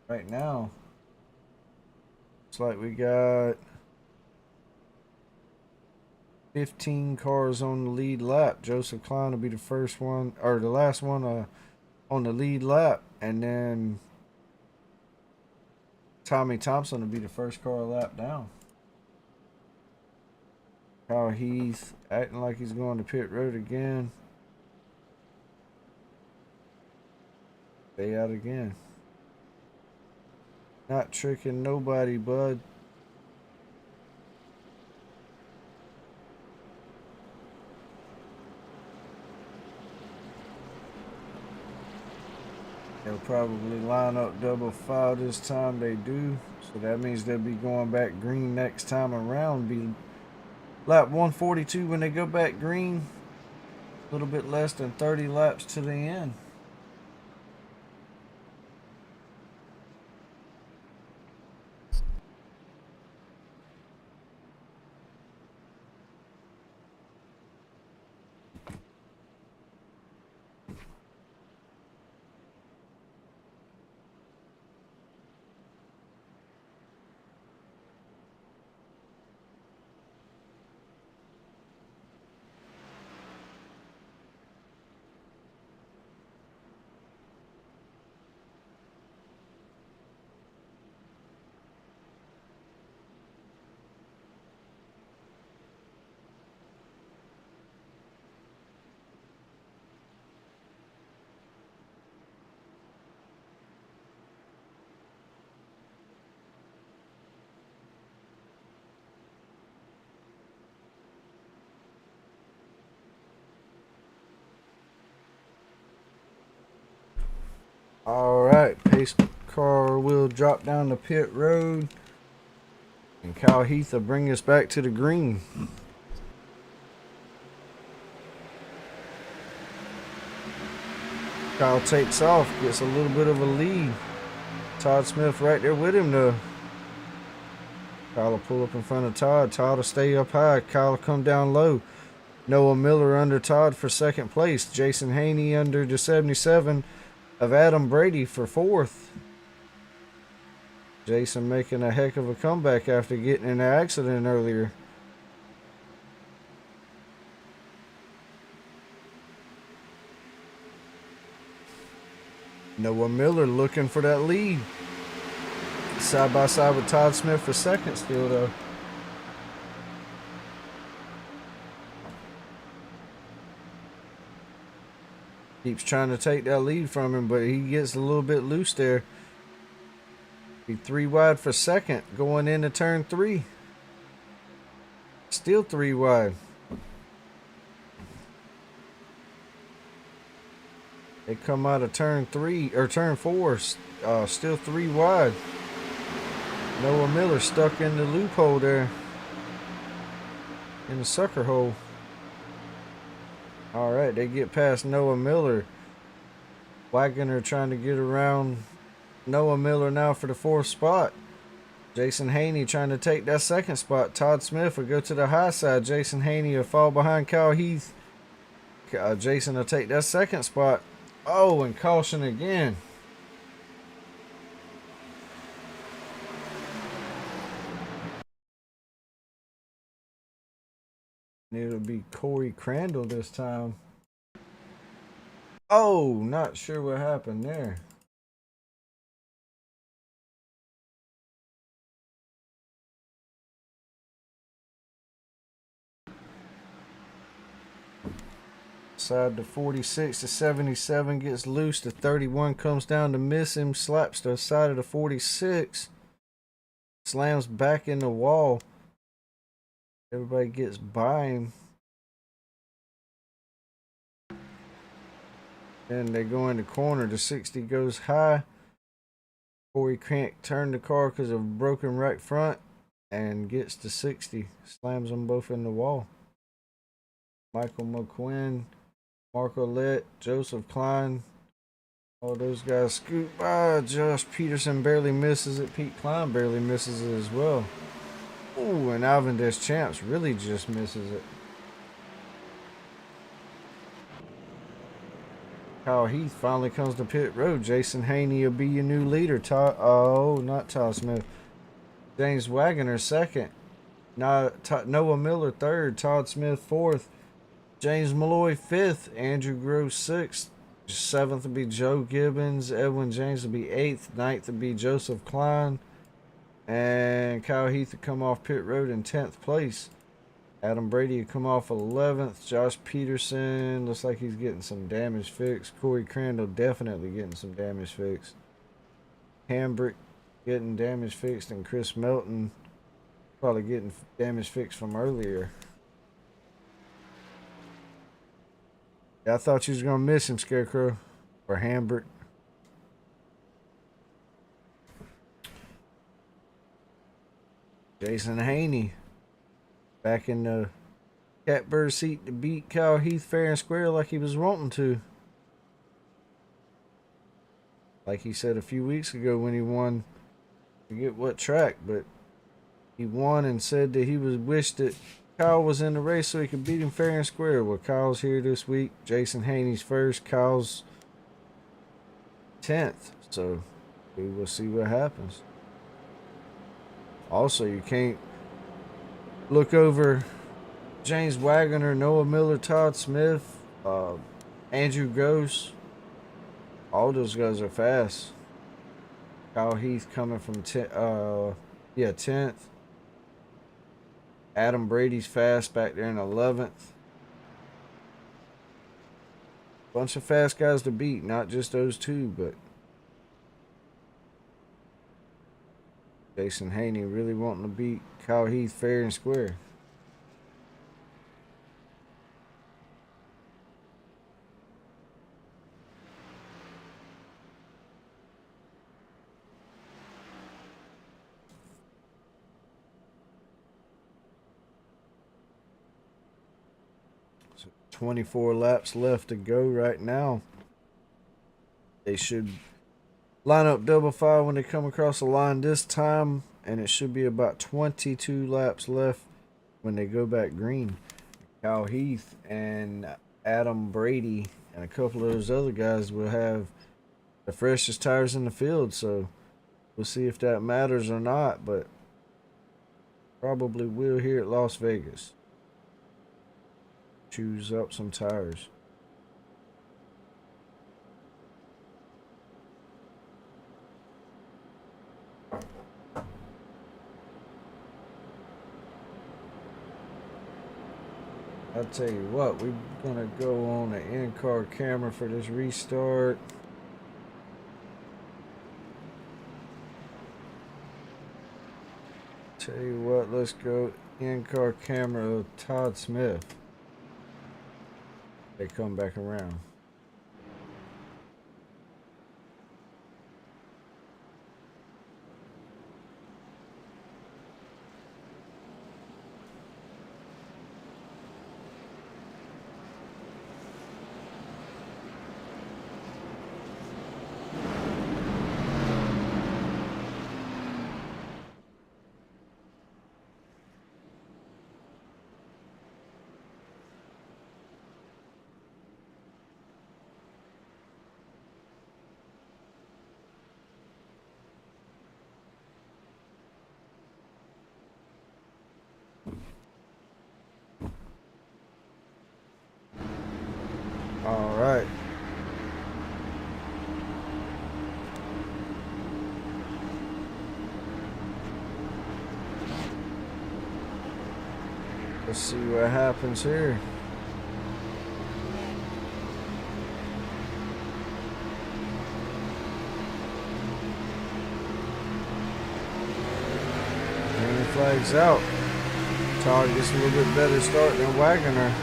Right now, looks like we got 15 cars on the lead lap. Joseph Klein will be the first one, or the last one on the lead lap. And then Tommy Thompson will be the first car a lap down. Kyle Heath acting like he's going to pit road again. Stay out again. Not tricking nobody, bud. They'll probably line up double file this time. They do. So that means they'll be going back green next time around. Be lap 142 when they go back green. A little bit less than 30 laps to the end. will drop down the pit road. And Kyle Heath will bring us back to the green. Kyle takes off, gets a little bit of a lead. Todd Smith right there with him though. Kyle will pull up in front of Todd. Todd will stay up high. Kyle will come down low. Noah Miller under Todd for second place. Jason Haney under the 77 of Adam Brady for fourth. Jason making a heck of a comeback after getting in an accident earlier. Noah Miller looking for that lead. Side by side with Todd Smith for second still though. Keeps trying to take that lead from him, but he gets a little bit loose there. Be 3 wide for second going into turn 3. Still 3 wide. They come out of turn 3 or turn 4, still 3 wide. Noah Miller stuck in the loophole there, in the sucker hole. All right, they get past Noah Miller. Wagoner trying to get around Noah Miller now for the 4th spot. Jason Haney trying to take that 2nd spot. Todd Smith will go to the high side. Jason Haney will fall behind Kyle Heath. Jason will take that 2nd spot. Oh, and caution again. It'll be Corey Crandall this time. Oh, not sure what happened there. Side to 46 to 77 gets loose. The 31 comes down to miss him. Slaps the side of the 46. Slams back in the wall. Everybody gets by him. Then they go in the corner. The 60 goes high. Corey can't turn the car because of a broken right front and gets to 60. Slams them both in the wall. Michael McQuinn, Mark Ouellette, Joseph Klein. All those guys scoot by. Josh Peterson barely misses it. Pete Klein barely misses it as well. Ooh, and Alvin Deschamps really just misses it. Kyle Heath finally comes to pit road. Jason Haney will be your new leader. Not Todd Smith. James Wagoner second. Noah Miller third. Todd Smith fourth. James Malloy fifth. Andrew Gross sixth. Seventh will be Joe Gibbons. Edwin James will be eighth. Ninth will be Joseph Klein. And Kyle Heath will come off pit road in 10th place. Adam Brady will come off 11th. Josh Peterson looks like he's getting some damage fixed. Corey Crandall definitely getting some damage fixed. Hambrick getting damage fixed. And Chris Melton probably getting damage fixed from earlier. Yeah, I thought you was going to miss him, Scarecrow. Or Hambrick. Jason Haney back in the catbird seat to beat Kyle Heath fair and square like he was wanting to. Like he said a few weeks ago when he won, I forget what track, but he won and said that he was wished that Kyle was in the race so he could beat him fair and square. Well, Kyle's here this week. Jason Haney's first. Kyle's 10th. So we will see what happens. Also, you can't look over James Wagoner, Noah Miller, Todd Smith, Andrew Gross. All those guys are fast. Kyle Heath coming from 10th. Adam Brady's fast back there in 11th. Bunch of fast guys to beat, not just those two, but Jason Haney really wanting to beat Kyle Heath fair and square. 24 laps left to go right now. They should line up double file when they come across the line this time, and it should be about 22 laps left when they go back green. Kyle Heath and Adam Brady and a couple of those other guys will have the freshest tires in the field, so we'll see if that matters or not, but probably will here at Las Vegas. Choose up some tires. I'll tell you what, we're gonna go on the in-car camera for this restart. Tell you what, let's go in-car camera of Todd Smith. They come back around. All right. Let's see what happens here. Green flags out. Todd gets a little bit better start than Wagoner.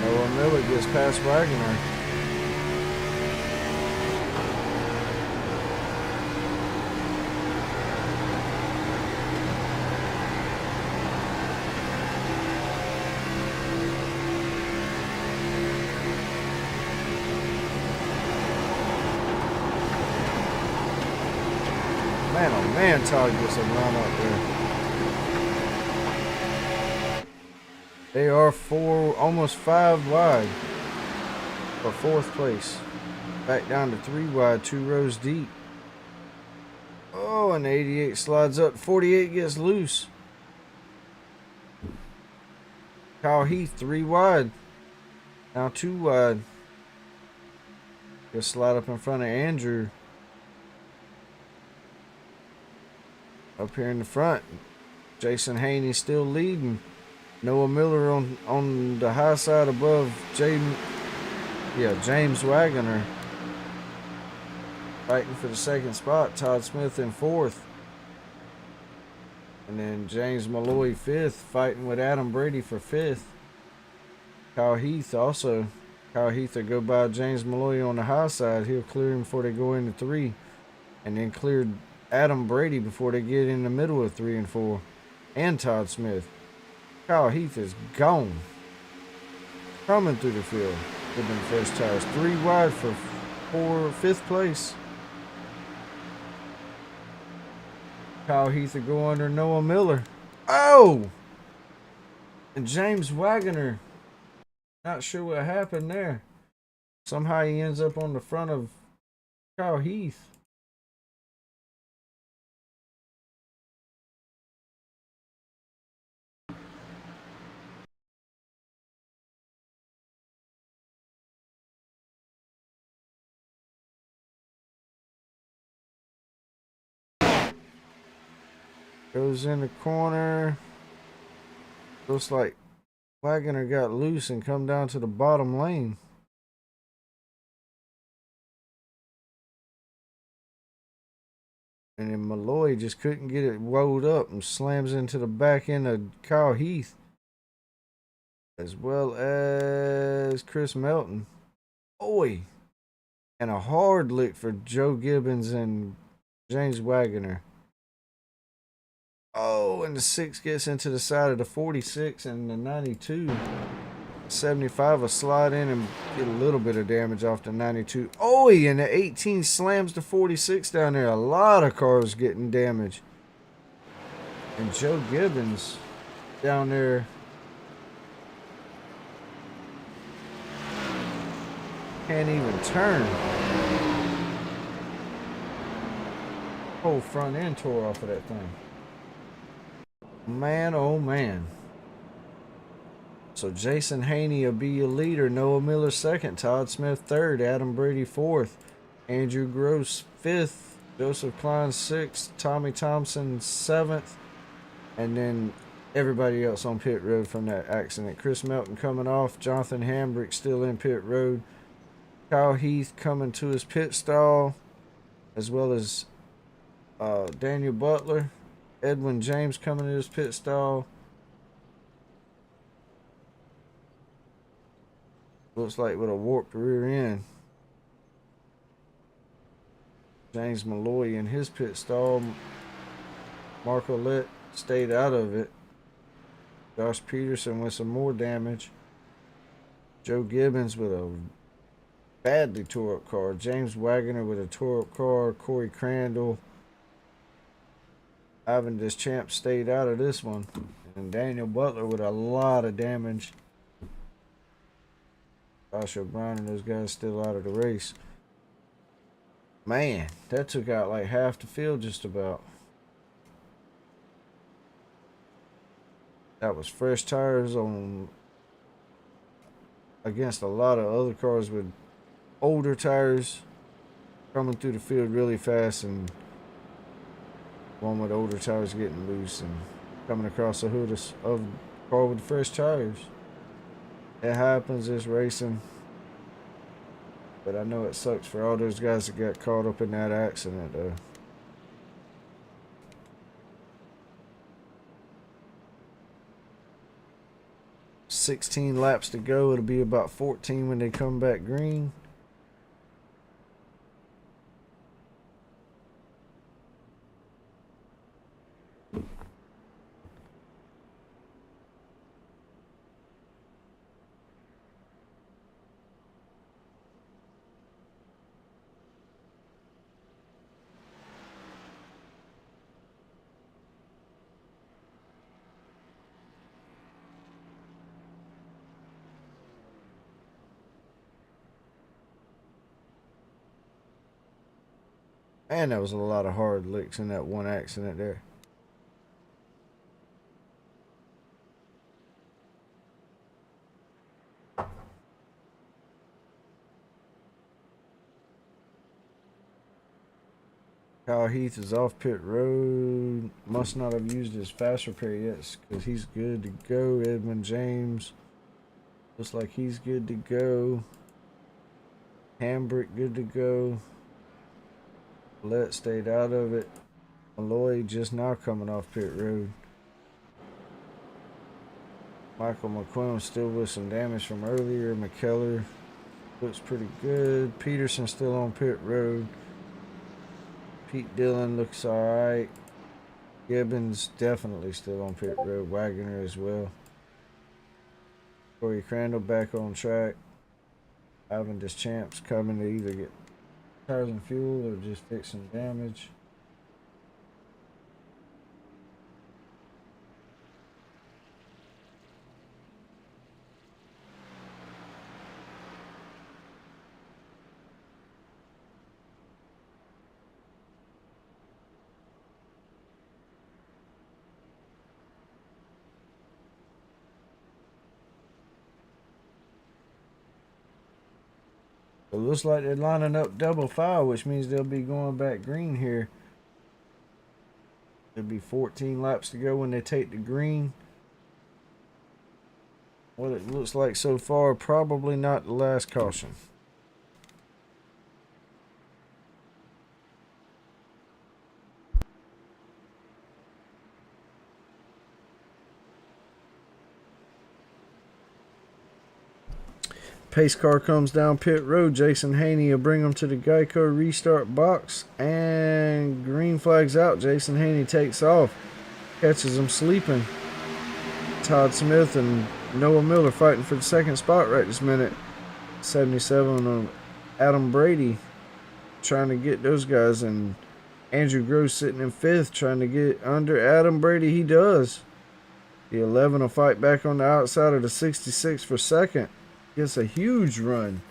Noah Miller gets past Wagoner. Man, oh man, Todd gets a run up there. They are almost 5 wide for 4th place. Back down to 3 wide, 2 rows deep. Oh, and 88 slides up. 48 gets loose. Kyle Heath, 3 wide. Now 2 wide. Just slide up in front of Andrew. Up here in the front, Jason Haney still leading. Noah Miller on the high side above James Wagoner. Fighting for the 2nd spot. Todd Smith in 4th. And then James Malloy 5th, fighting with Adam Brady for 5th. Kyle Heath also. Kyle Heath will go by James Malloy on the high side. He'll clear him before they go into 3. And then clear Adam Brady before they get in the middle of 3 and 4. And Todd Smith. Kyle Heath is gone. Coming through the field with them fresh tires. 3 wide for 5th place. Kyle Heath will go under Noah Miller. Oh! And James Wagoner. Not sure what happened there. Somehow he ends up on the front of Kyle Heath. Goes in the corner. Looks like Wagoner got loose and come down to the bottom lane. And then Malloy just couldn't get it rolled up and slams into the back end of Kyle Heath. As well as Chris Melton. Boy. And a hard lick for Joe Gibbons and James Wagoner. Oh, and the 6 gets into the side of the 46 and the 92. 75 will slide in and get a little bit of damage off the 92. Oh, and the 18 slams the 46 down there. A lot of cars getting damaged. And Joe Gibbons down there. Can't even turn. Whole front end tore off of that thing. Man, oh man. So Jason Haney will be your leader. Noah Miller second. Todd Smith third. Adam Brady fourth. Andrew Gross fifth. Joseph Klein sixth. Tommy Thompson seventh. And then everybody else on pit road from that accident. Chris Melton coming off. Jonathan Hambrick still in pit road. Kyle Heath coming to his pit stall, as well as Daniel Butler. Edwin James coming to his pit stall. Looks like with a warped rear end. James Malloy in his pit stall. Mark Ouellette stayed out of it. Josh Peterson with some more damage. Joe Gibbons with a badly tore up car. James Wagoner with a tore up car. Corey Crandall. Ivan Deschamps stayed out of this one. And Daniel Butler with a lot of damage. Josh O'Brien and those guys still out of the race. Man, that took out like half the field just about. That was fresh tires on against a lot of other cars with older tires coming through the field really fast, and one with older tires getting loose and coming across the hood of a car with fresh tires. It happens, it's racing. But I know it sucks for all those guys that got caught up in that accident though. $16 laps to go. It'll be about 14 when they come back green. Man, there was a lot of hard licks in that one accident there. Kyle Heath is off pit road. Must not have used his fast repair yet because he's good to go. Edmund James looks like he's good to go. Hambrick good to go. Let stayed out of it. Malloy just now coming off pit road. Michael McQuillan still with some damage from earlier. McKellar looks pretty good. Peterson still on pit road. Pete Dillon looks alright. Gibbons definitely still on pit road. Wagoner as well. Corey Crandall back on track. Ivan Deschamps coming to either get tires and fuel or just fix some damage. It looks like they're lining up double file, which means they'll be going back green here. There'll be 14 laps to go when they take the green. What it looks like so far, probably not the last caution. Pace car comes down pit road. Jason Haney will bring them to the Geico restart box. And green flag's out. Jason Haney takes off. Catches them sleeping. Todd Smith and Noah Miller fighting for the second spot right this minute. 77 on Adam Brady, trying to get those guys, and Andrew Gross sitting in 5th, trying to get under Adam Brady. He does. The 11 will fight back on the outside of the 66 for 2nd. Gets a huge run.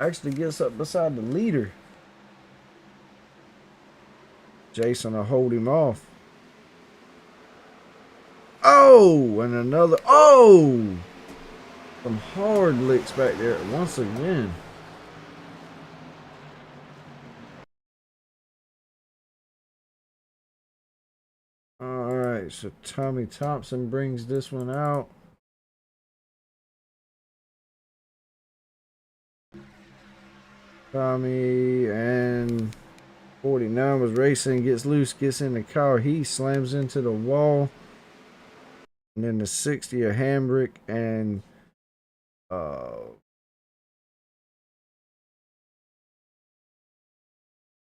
Actually gets up beside the leader. Jason will hold him off. Oh, and another. Oh! Some hard licks back there once again. Alright, so Tommy Thompson brings this one out. Tommy and 49 was racing, gets loose, gets in the car. He slams into the wall. And then the 60 of Hambrick and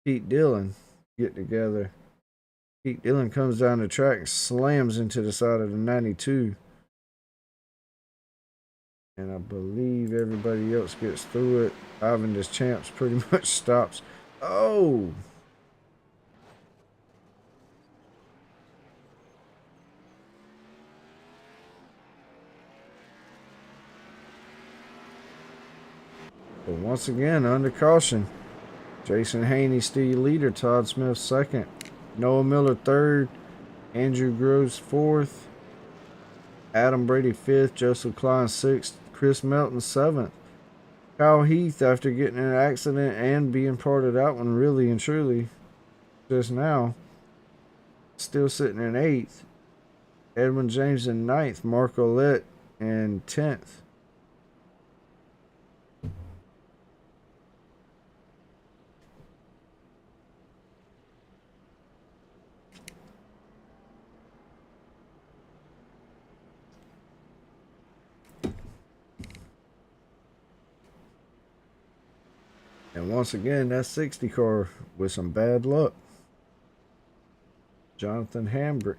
Pete Dillon get together. Pete Dillon comes down the track and slams into the side of the 92. And I believe everybody else gets through it. Ivan des Champs pretty much stops. Oh! But once again, under caution. Jason Haney still leader. Todd Smith 2nd. Noah Miller 3rd. Andrew Groves 4th. Adam Brady 5th. Joseph Klein 6th. Chris Melton 7th. Kyle Heath, after getting in an accident and being part of that one really and truly just now, still sitting in 8th. Edwin James in 9th. Mark Olette in 10th. And once again, that 60 car with some bad luck. Jonathan Hambrick.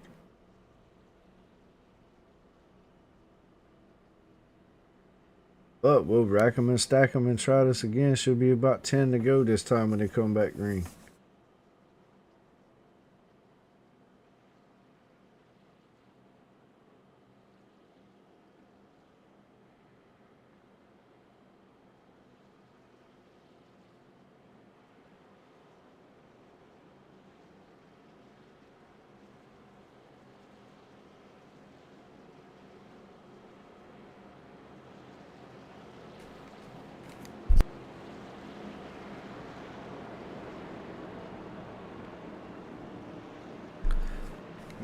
But we'll rack them and stack them and try this again. Should be about 10 to go this time when they come back green.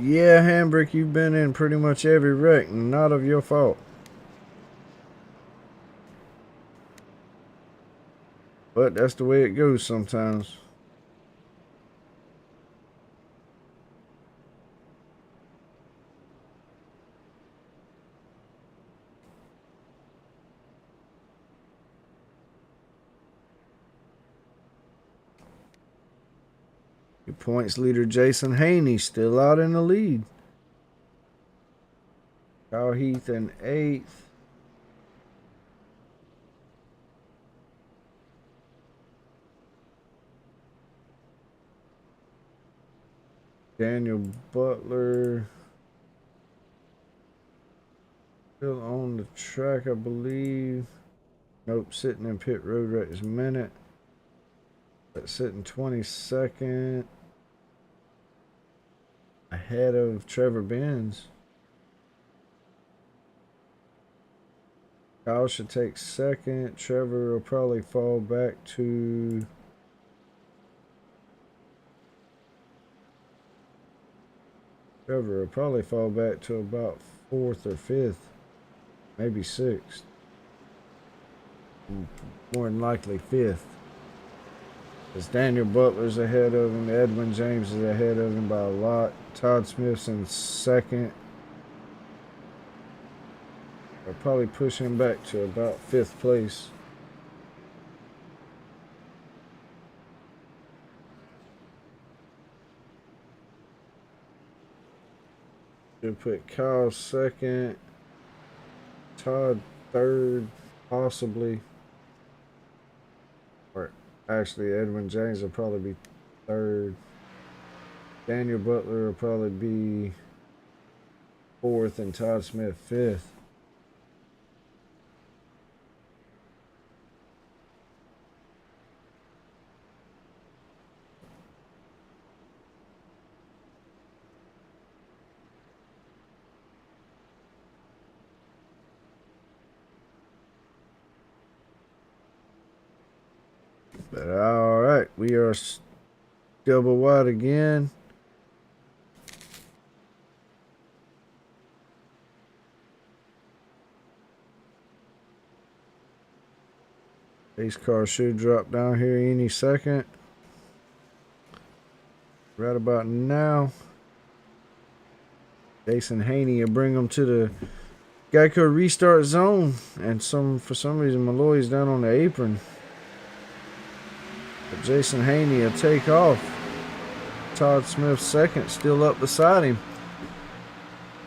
Yeah, Hambrick, you've been in pretty much every wreck, not of your fault. But that's the way it goes sometimes. Your points leader Jason Haney still out in the lead. Kyle Heath in 8th. Daniel Butler still on the track, I believe. Nope, sitting in pit road right this minute. But sitting 22nd. Ahead of Trevor Benz. Kyle should take 2nd. Trevor will probably fall back to... Trevor will probably fall back to about 4th or 5th. Maybe 6th. More than likely 5th. Because Daniel Butler's ahead of him. Edwin James is ahead of him by a lot. Todd Smith's in 2nd. I'll probably push him back to about 5th place. Should put Kyle 2nd. Todd third, possibly. Or actually, Edwin James will probably be third. Daniel Butler will probably be fourth, and Todd Smith fifth. But all right, we are double wide again. These cars should drop down here any second. Right about now. Jason Haney will bring them to the Geico restart zone, and for some reason Malloy's down on the apron. But Jason Haney will take off. Todd Smith second, still up beside him.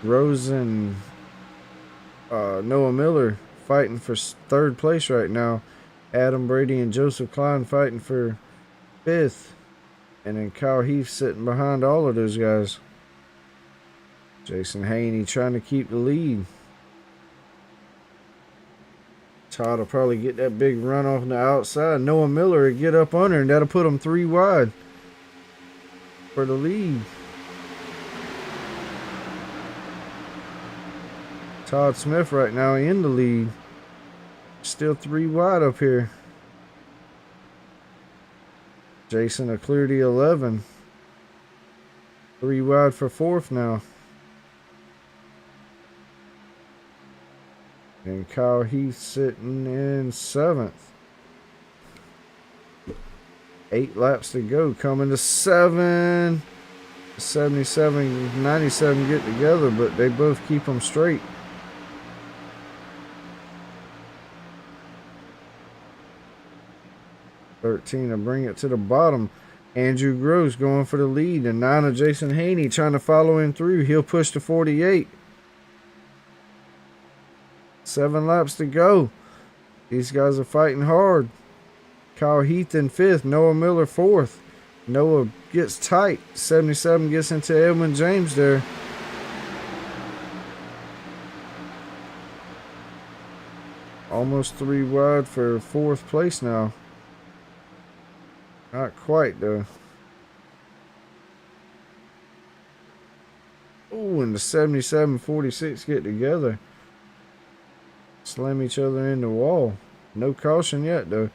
Rose and Noah Miller fighting for third place right now. Adam Brady and Joseph Klein fighting for fifth. And then Kyle Heath sitting behind all of those guys. Jason Haney trying to keep the lead. Todd will probably get that big run off the outside. Noah Miller will get up under, and that'll put him 3 wide for the lead. Todd Smith right now in the lead. Still 3 wide up here. Jason will clear the 11. 3 wide for fourth now. And Kyle Heath sitting in 7th. 8 laps to go. Coming to 7. 77, 97 get together, but they both keep them straight. $13 to bring it to the bottom. Andrew Gross going for the lead, and 9 of Jason Haney trying to follow him through. He'll push to 48. 7 laps to go. These guys are fighting hard. Kyle Heath in 5th. Noah Miller 4th. Noah gets tight. 77 gets into Edwin James there. Almost 3 wide for 4th place now. Not quite though. Oh, and the 77-46 get together. Slam each other in the wall. No caution yet though.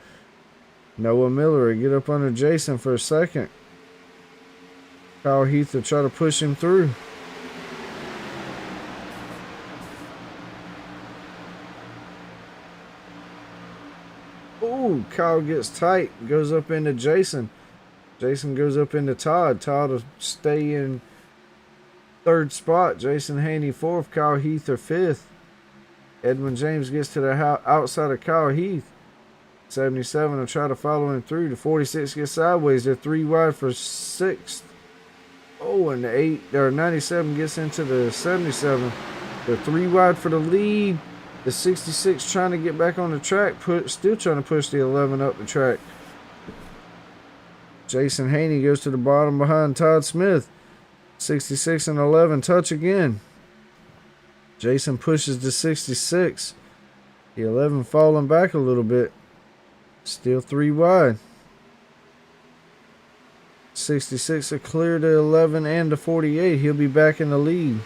Noah Miller will get up under Jason for a second. Kyle Heath will try to push him through. Ooh, Kyle gets tight. Goes up into Jason. Jason goes up into Todd. Todd will stay in 3rd spot. Jason Haney 4th. Kyle Heath are 5th. Edwin James gets to the outside of Kyle Heath. 77 will try to follow him through. The 46 gets sideways. They're 3 wide for 6th. Oh, and the 97 gets into the 77. They're 3 wide for the lead. The 66 trying to get back on the track. Still trying to push the 11 up the track. Jason Haney goes to the bottom behind Todd Smith. 66 and 11 touch again. Jason pushes the 66. The 11 falling back a little bit. Still 3 wide. 66 will clear the 11 and the 48. He'll be back in the lead.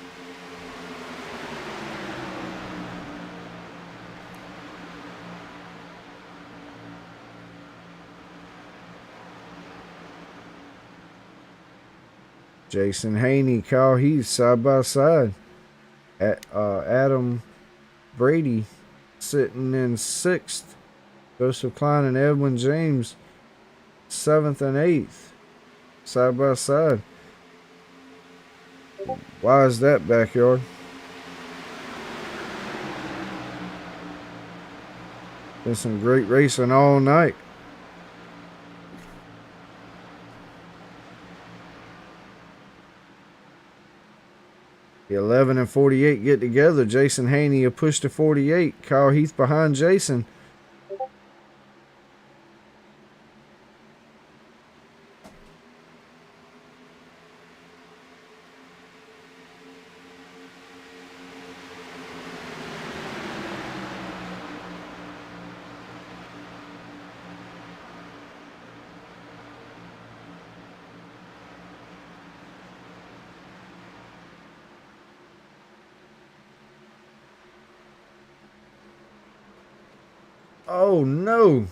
Jason Haney, Kyle Heath side by side. Adam Brady sitting in 6th. Joseph Klein and Edwin James 7th and 8th. Side by side. Why is that, backyard? Been some great racing all night. The 11 and 48 get together. Jason Haney a push to 48. Kyle Heath behind Jason. Oh no.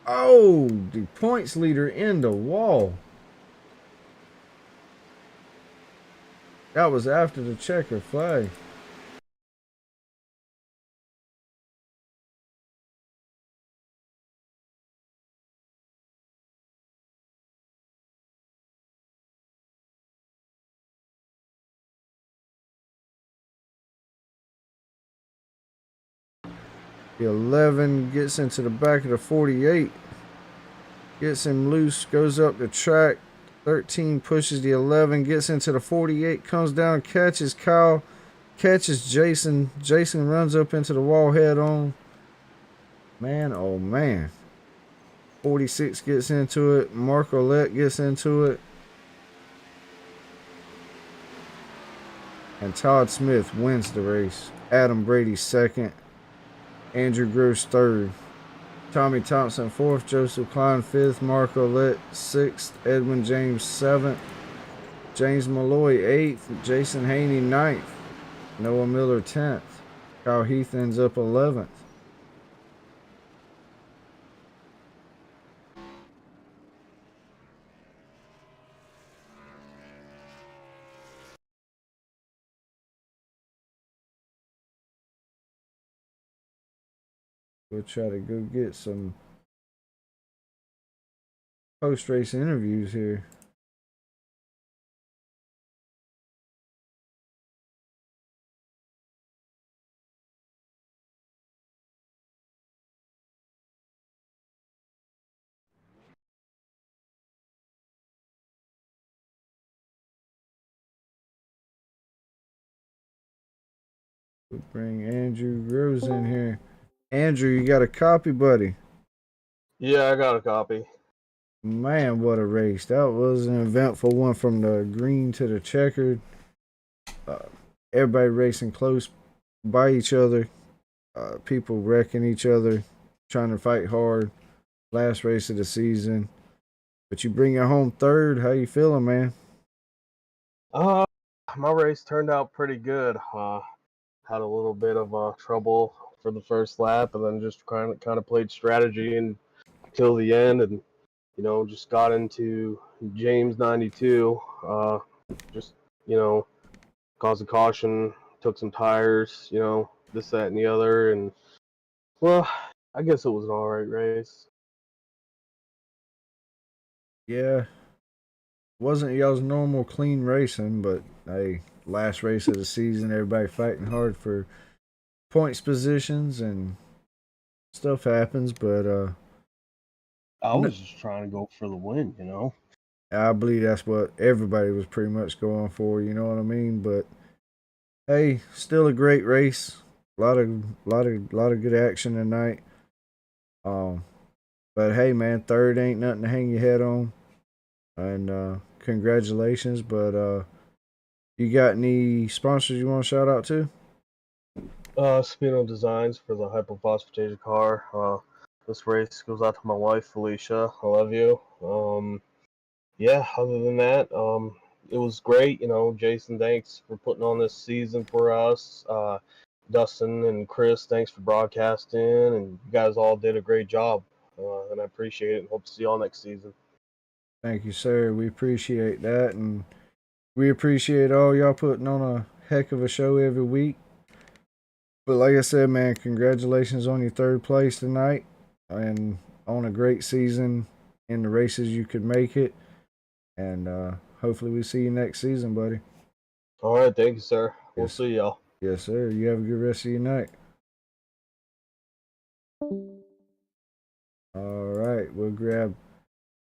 Oh, the points leader in the wall. That was after the checker flag. The 11 gets into the back of the 48. Gets him loose, goes up the track. 13 pushes the 11, gets into the 48, comes down, catches Kyle, catches Jason. Jason runs up into the wall head on. Man, oh man. 46 gets into it. Mark Olette gets into it. And Todd Smith wins the race. Adam Brady second. Andrew Gross third. Tommy Thompson fourth. Joseph Klein fifth. Mark Olette sixth. Edwin James seventh. James Malloy eighth. Jason Haney ninth. Noah Miller 10th. Kyle Heath ends up 11th. We'll try to go get some post-race interviews here. We'll bring Andrew Rose in here. Andrew, you got a copy, buddy? Yeah, I got a copy. Man, what a race. That was an eventful one from the green to the checkered. Everybody racing close by each other. People wrecking each other, trying to fight hard. Last race of the season. But you bring it home third. How you feeling, man? My race turned out pretty good. Had a little bit of trouble for the first lap, and then just kind of played strategy until the end, and just got into James 92. Just caused a caution, took some tires, this, that, and the other, and well, I guess it was an alright race. Yeah. Wasn't y'all's normal clean racing, but hey, last race of the season, everybody fighting hard for points positions and stuff happens, but I was just trying to go for the win. I believe that's what everybody was pretty much going for, you know what I mean? But hey, still a great race. A lot of good action tonight. But hey man, third ain't nothing to hang your head on. And congratulations, but you got any sponsors you want to shout out to? Spino Designs for the hypophosphatated car. This race goes out to my wife, Felicia. I love you. Yeah, other than that, it was great. Jason, thanks for putting on this season for us. Dustin and Chris, thanks for broadcasting. And you guys all did a great job. And I appreciate it and hope to see y'all next season. Thank you, sir. We appreciate that, and we appreciate all y'all putting on a heck of a show every week. But like I said, man, congratulations on your third place tonight and on a great season in the races you could make it. And hopefully we see you next season, buddy. All right, thank you, sir. We'll Yes. see y'all. Yes, sir. You have a good rest of your night. All right, we'll grab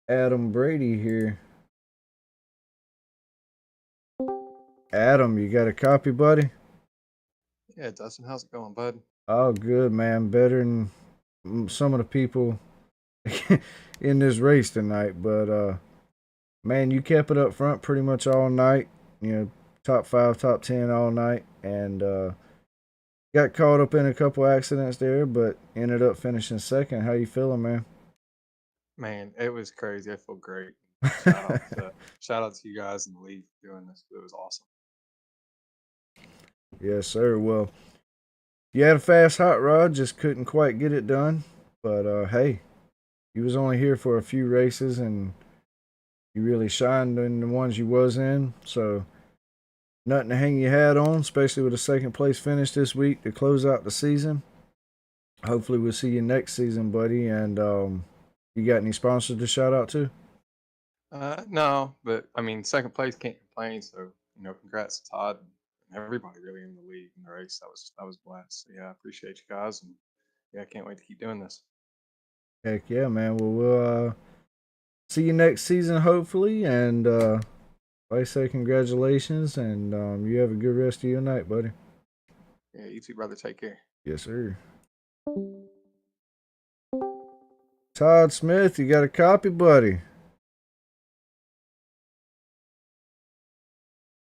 Adam Brady here. Adam, you got a copy, buddy? Yeah, Dustin, how's it going, bud? Oh, good, man. Better than some of the people in this race tonight. But, man, you kept it up front pretty much all night. You know, top 5, top 10 all night. And got caught up in a couple accidents there, but ended up finishing second. How you feeling, man? Man, it was crazy. I feel great. Shout out to you guys in the league for doing this. It was awesome. Yes, sir. Well, you had a fast hot rod, just couldn't quite get it done. But hey, you was only here for a few races, and you really shined in the ones you was in. So nothing to hang your hat on, especially with a second place finish this week to close out the season. Hopefully, we'll see you next season, buddy. And you got any sponsors to shout out to? No, but I mean, second place can't complain. So congrats to Todd and everybody really in the league in the race. That was blessed. So, yeah, I appreciate you guys, and yeah, I can't wait to keep doing this. Heck yeah, man. Well, we'll see you next season, hopefully. And like I say, congratulations, and you have a good rest of your night, buddy. Yeah, you too, brother. Take care. Yes, sir. Todd Smith, you got a copy, buddy?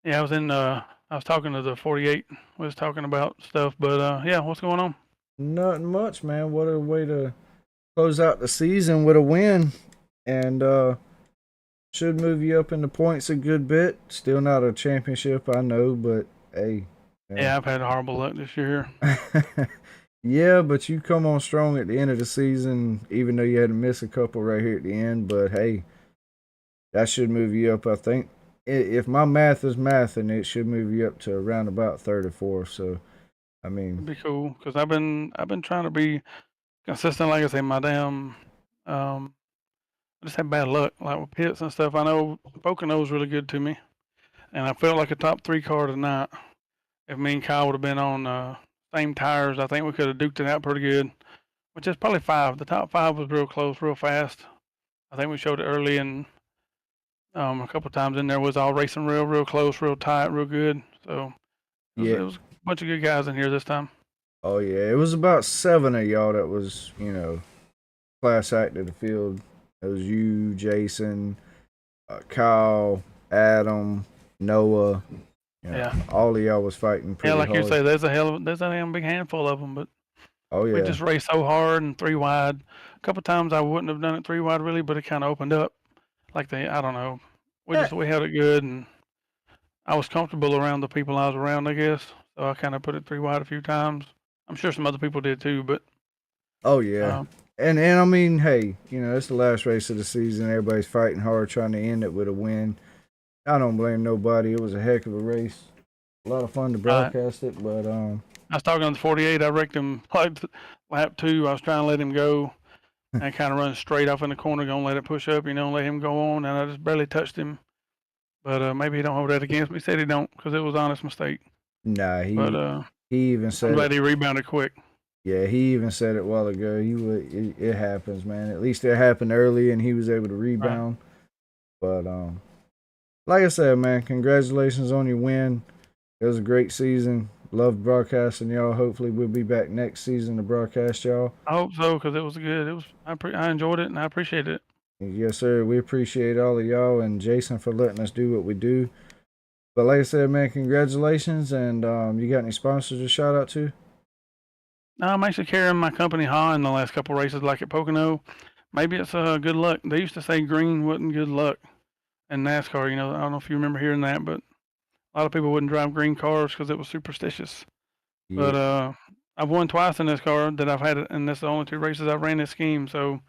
Yeah, I was talking to the 48. We was talking about stuff, but yeah, what's going on? Nothing much, man. What a way to close out the season with a win, and should move you up in the points a good bit. Still not a championship, I know, but hey. Yeah, I've had horrible luck this year. Yeah, but you come on strong at the end of the season, even though you had to miss a couple right here at the end. But hey, that should move you up, I think. If my math is math, and it should move you up to around about third or fourth. So, I mean, It'd be cool because I've been trying to be consistent. Like I say, my damn, I just had bad luck, like with pits and stuff. I know Pocono was really good to me, and I felt like a top 3 car tonight. If me and Kyle would have been on same tires, I think we could have duked it out pretty good. Which is probably 5. The top 5 was real close, real fast. I think we showed it early, and a couple times in there was all racing real close, real tight, real good. So it was a bunch of good guys in here this time. Oh yeah, it was about 7 of y'all that was, class act of the field. It was you, Jason, Kyle, Adam, Noah. Yeah. All of y'all was fighting pretty hard. Yeah, like you say, there's a damn big handful of them, but oh yeah, we just raced so hard and 3 wide. A couple times I wouldn't have done it 3 wide really, but it kind of opened up. Like I don't know, we held it good, and I was comfortable around the people I was around, I guess. So I kind of put it 3 wide a few times. I'm sure some other people did too, but oh yeah. And I mean, hey, it's the last race of the season. Everybody's fighting hard, trying to end it with a win. I don't blame nobody. It was a heck of a race. A lot of fun to broadcast it, but I was talking to the 48. I wrecked him like lap 2. I was trying to let him go and kind of run straight off in the corner, gonna let it push up, let him go on, and I just barely touched him. But maybe he don't hold that against me. He said he don't because it was an honest mistake. Nah, he even said. I'm glad he rebounded quick. Yeah, he even said it a while ago. It happens, man. At least it happened early, and he was able to rebound. Right. But like I said, man, congratulations on your win. It was a great season. Loved broadcasting y'all. Hopefully, we'll be back next season to broadcast y'all. I hope so, because it was good. I enjoyed it, and I appreciate it. Yes, sir. We appreciate all of y'all and Jason for letting us do what we do. But like I said, man, congratulations. And you got any sponsors to shout out to? No, I'm actually carrying my company high in the last couple races, like at Pocono. Maybe it's good luck. They used to say green wasn't good luck in NASCAR. I don't know if you remember hearing that, but a lot of people wouldn't drive green cars because it was superstitious. Yeah. But I've won twice in this car that I've had, and that's the only 2 races I've ran this scheme. So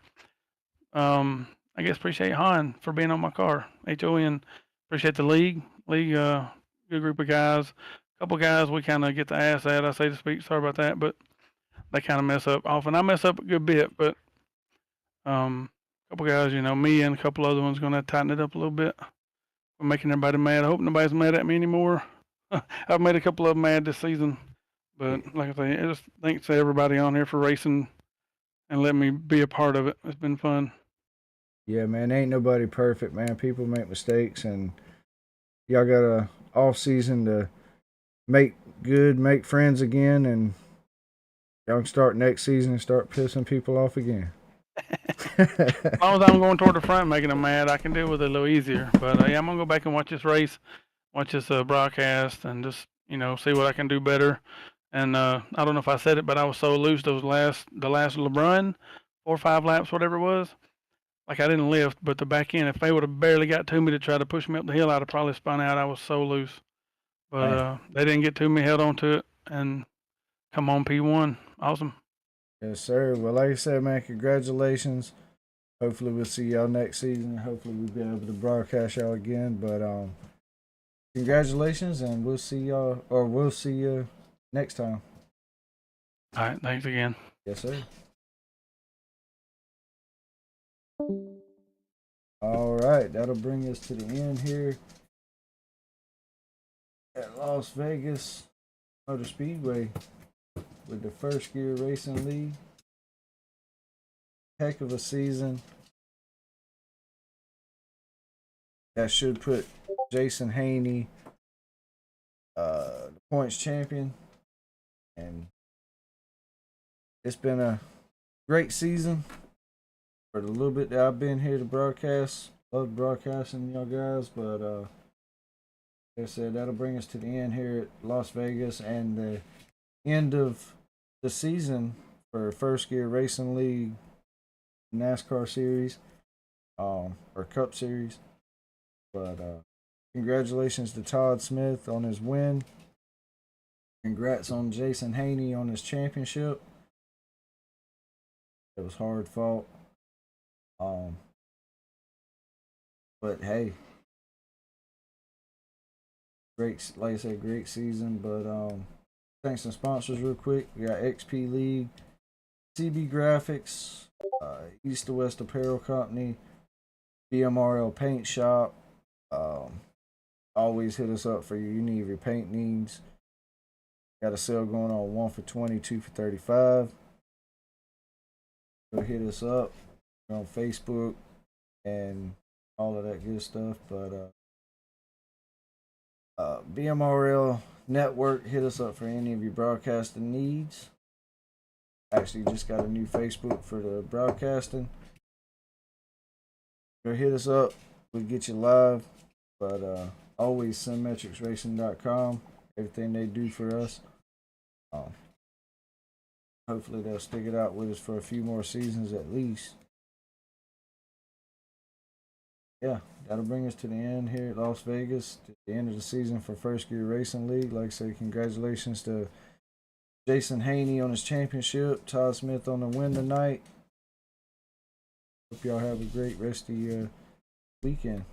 I guess appreciate Han for being on my car. HON. Appreciate the league. Good group of guys. A couple guys we kind of get the ass at, I say to speak. Sorry about that, but they kind of mess up often. I mess up a good bit, but a couple guys, me and a couple other ones going to tighten it up a little bit. We're making everybody mad. I hope nobody's mad at me anymore. I've made a couple of them mad this season, but like I say, just thanks to everybody on here for racing and letting me be a part of it. It's been fun. Yeah, man, ain't nobody perfect, man. People make mistakes, and y'all got a off season to make friends again, and y'all can start next season and start pissing people off again. As long as I'm going toward the front, making them mad, I can deal with it a little easier. But yeah, I'm gonna go back and watch this race, watch this broadcast, and just see what I can do better. And I don't know if I said it, but I was so loose the last LeBron, 4 or 5 laps, whatever it was. Like I didn't lift, but the back end, if they would have barely got to me to try to push me up the hill, I'd have probably spun out. I was so loose. But they didn't get to me, held on to it, and come on P1. Awesome. Yes, sir. Well, like I said, man, congratulations. Hopefully we'll see y'all next season. Hopefully we'll be able to broadcast y'all again. But congratulations, and we'll see you next time. All right, thanks again. Yes, sir. All right, that'll bring us to the end here at Las Vegas Motor Speedway with the First Gear Racing League. Heck of a season. That should put Jason Haney the points champion, and it's been a great season for the little bit that I've been here to broadcast. Love broadcasting y'all guys, but like I said, that'll bring us to the end here at Las Vegas and the end of the season for First Gear Racing League NASCAR series, or Cup series. But congratulations to Todd Smith on his win. Congrats on Jason Haney on his championship. It was hard fought. But hey, great, like I said, great season. But thanks to sponsors real quick. We got XP League, CB Graphics, East to West Apparel Company, BMRL Paint Shop. Always hit us up for any of your paint needs. Got a sale going on, 1 for 20, 2 for 35. Go hit us up. We're on Facebook and all of that good stuff. But BMRL Network, hit us up for any of your broadcasting needs. Actually, just got a new Facebook for the broadcasting. Go hit us up. We'll get you live. But always SymmetricsRacing.com. Everything they do for us. Hopefully they'll stick it out with us for a few more seasons at least. Yeah, that'll bring us to the end here at Las Vegas, to the end of the season for First Gear Racing League. Like I said, congratulations to Jason Haney on his championship, Todd Smith on the win tonight. Hope y'all have a great rest of your weekend.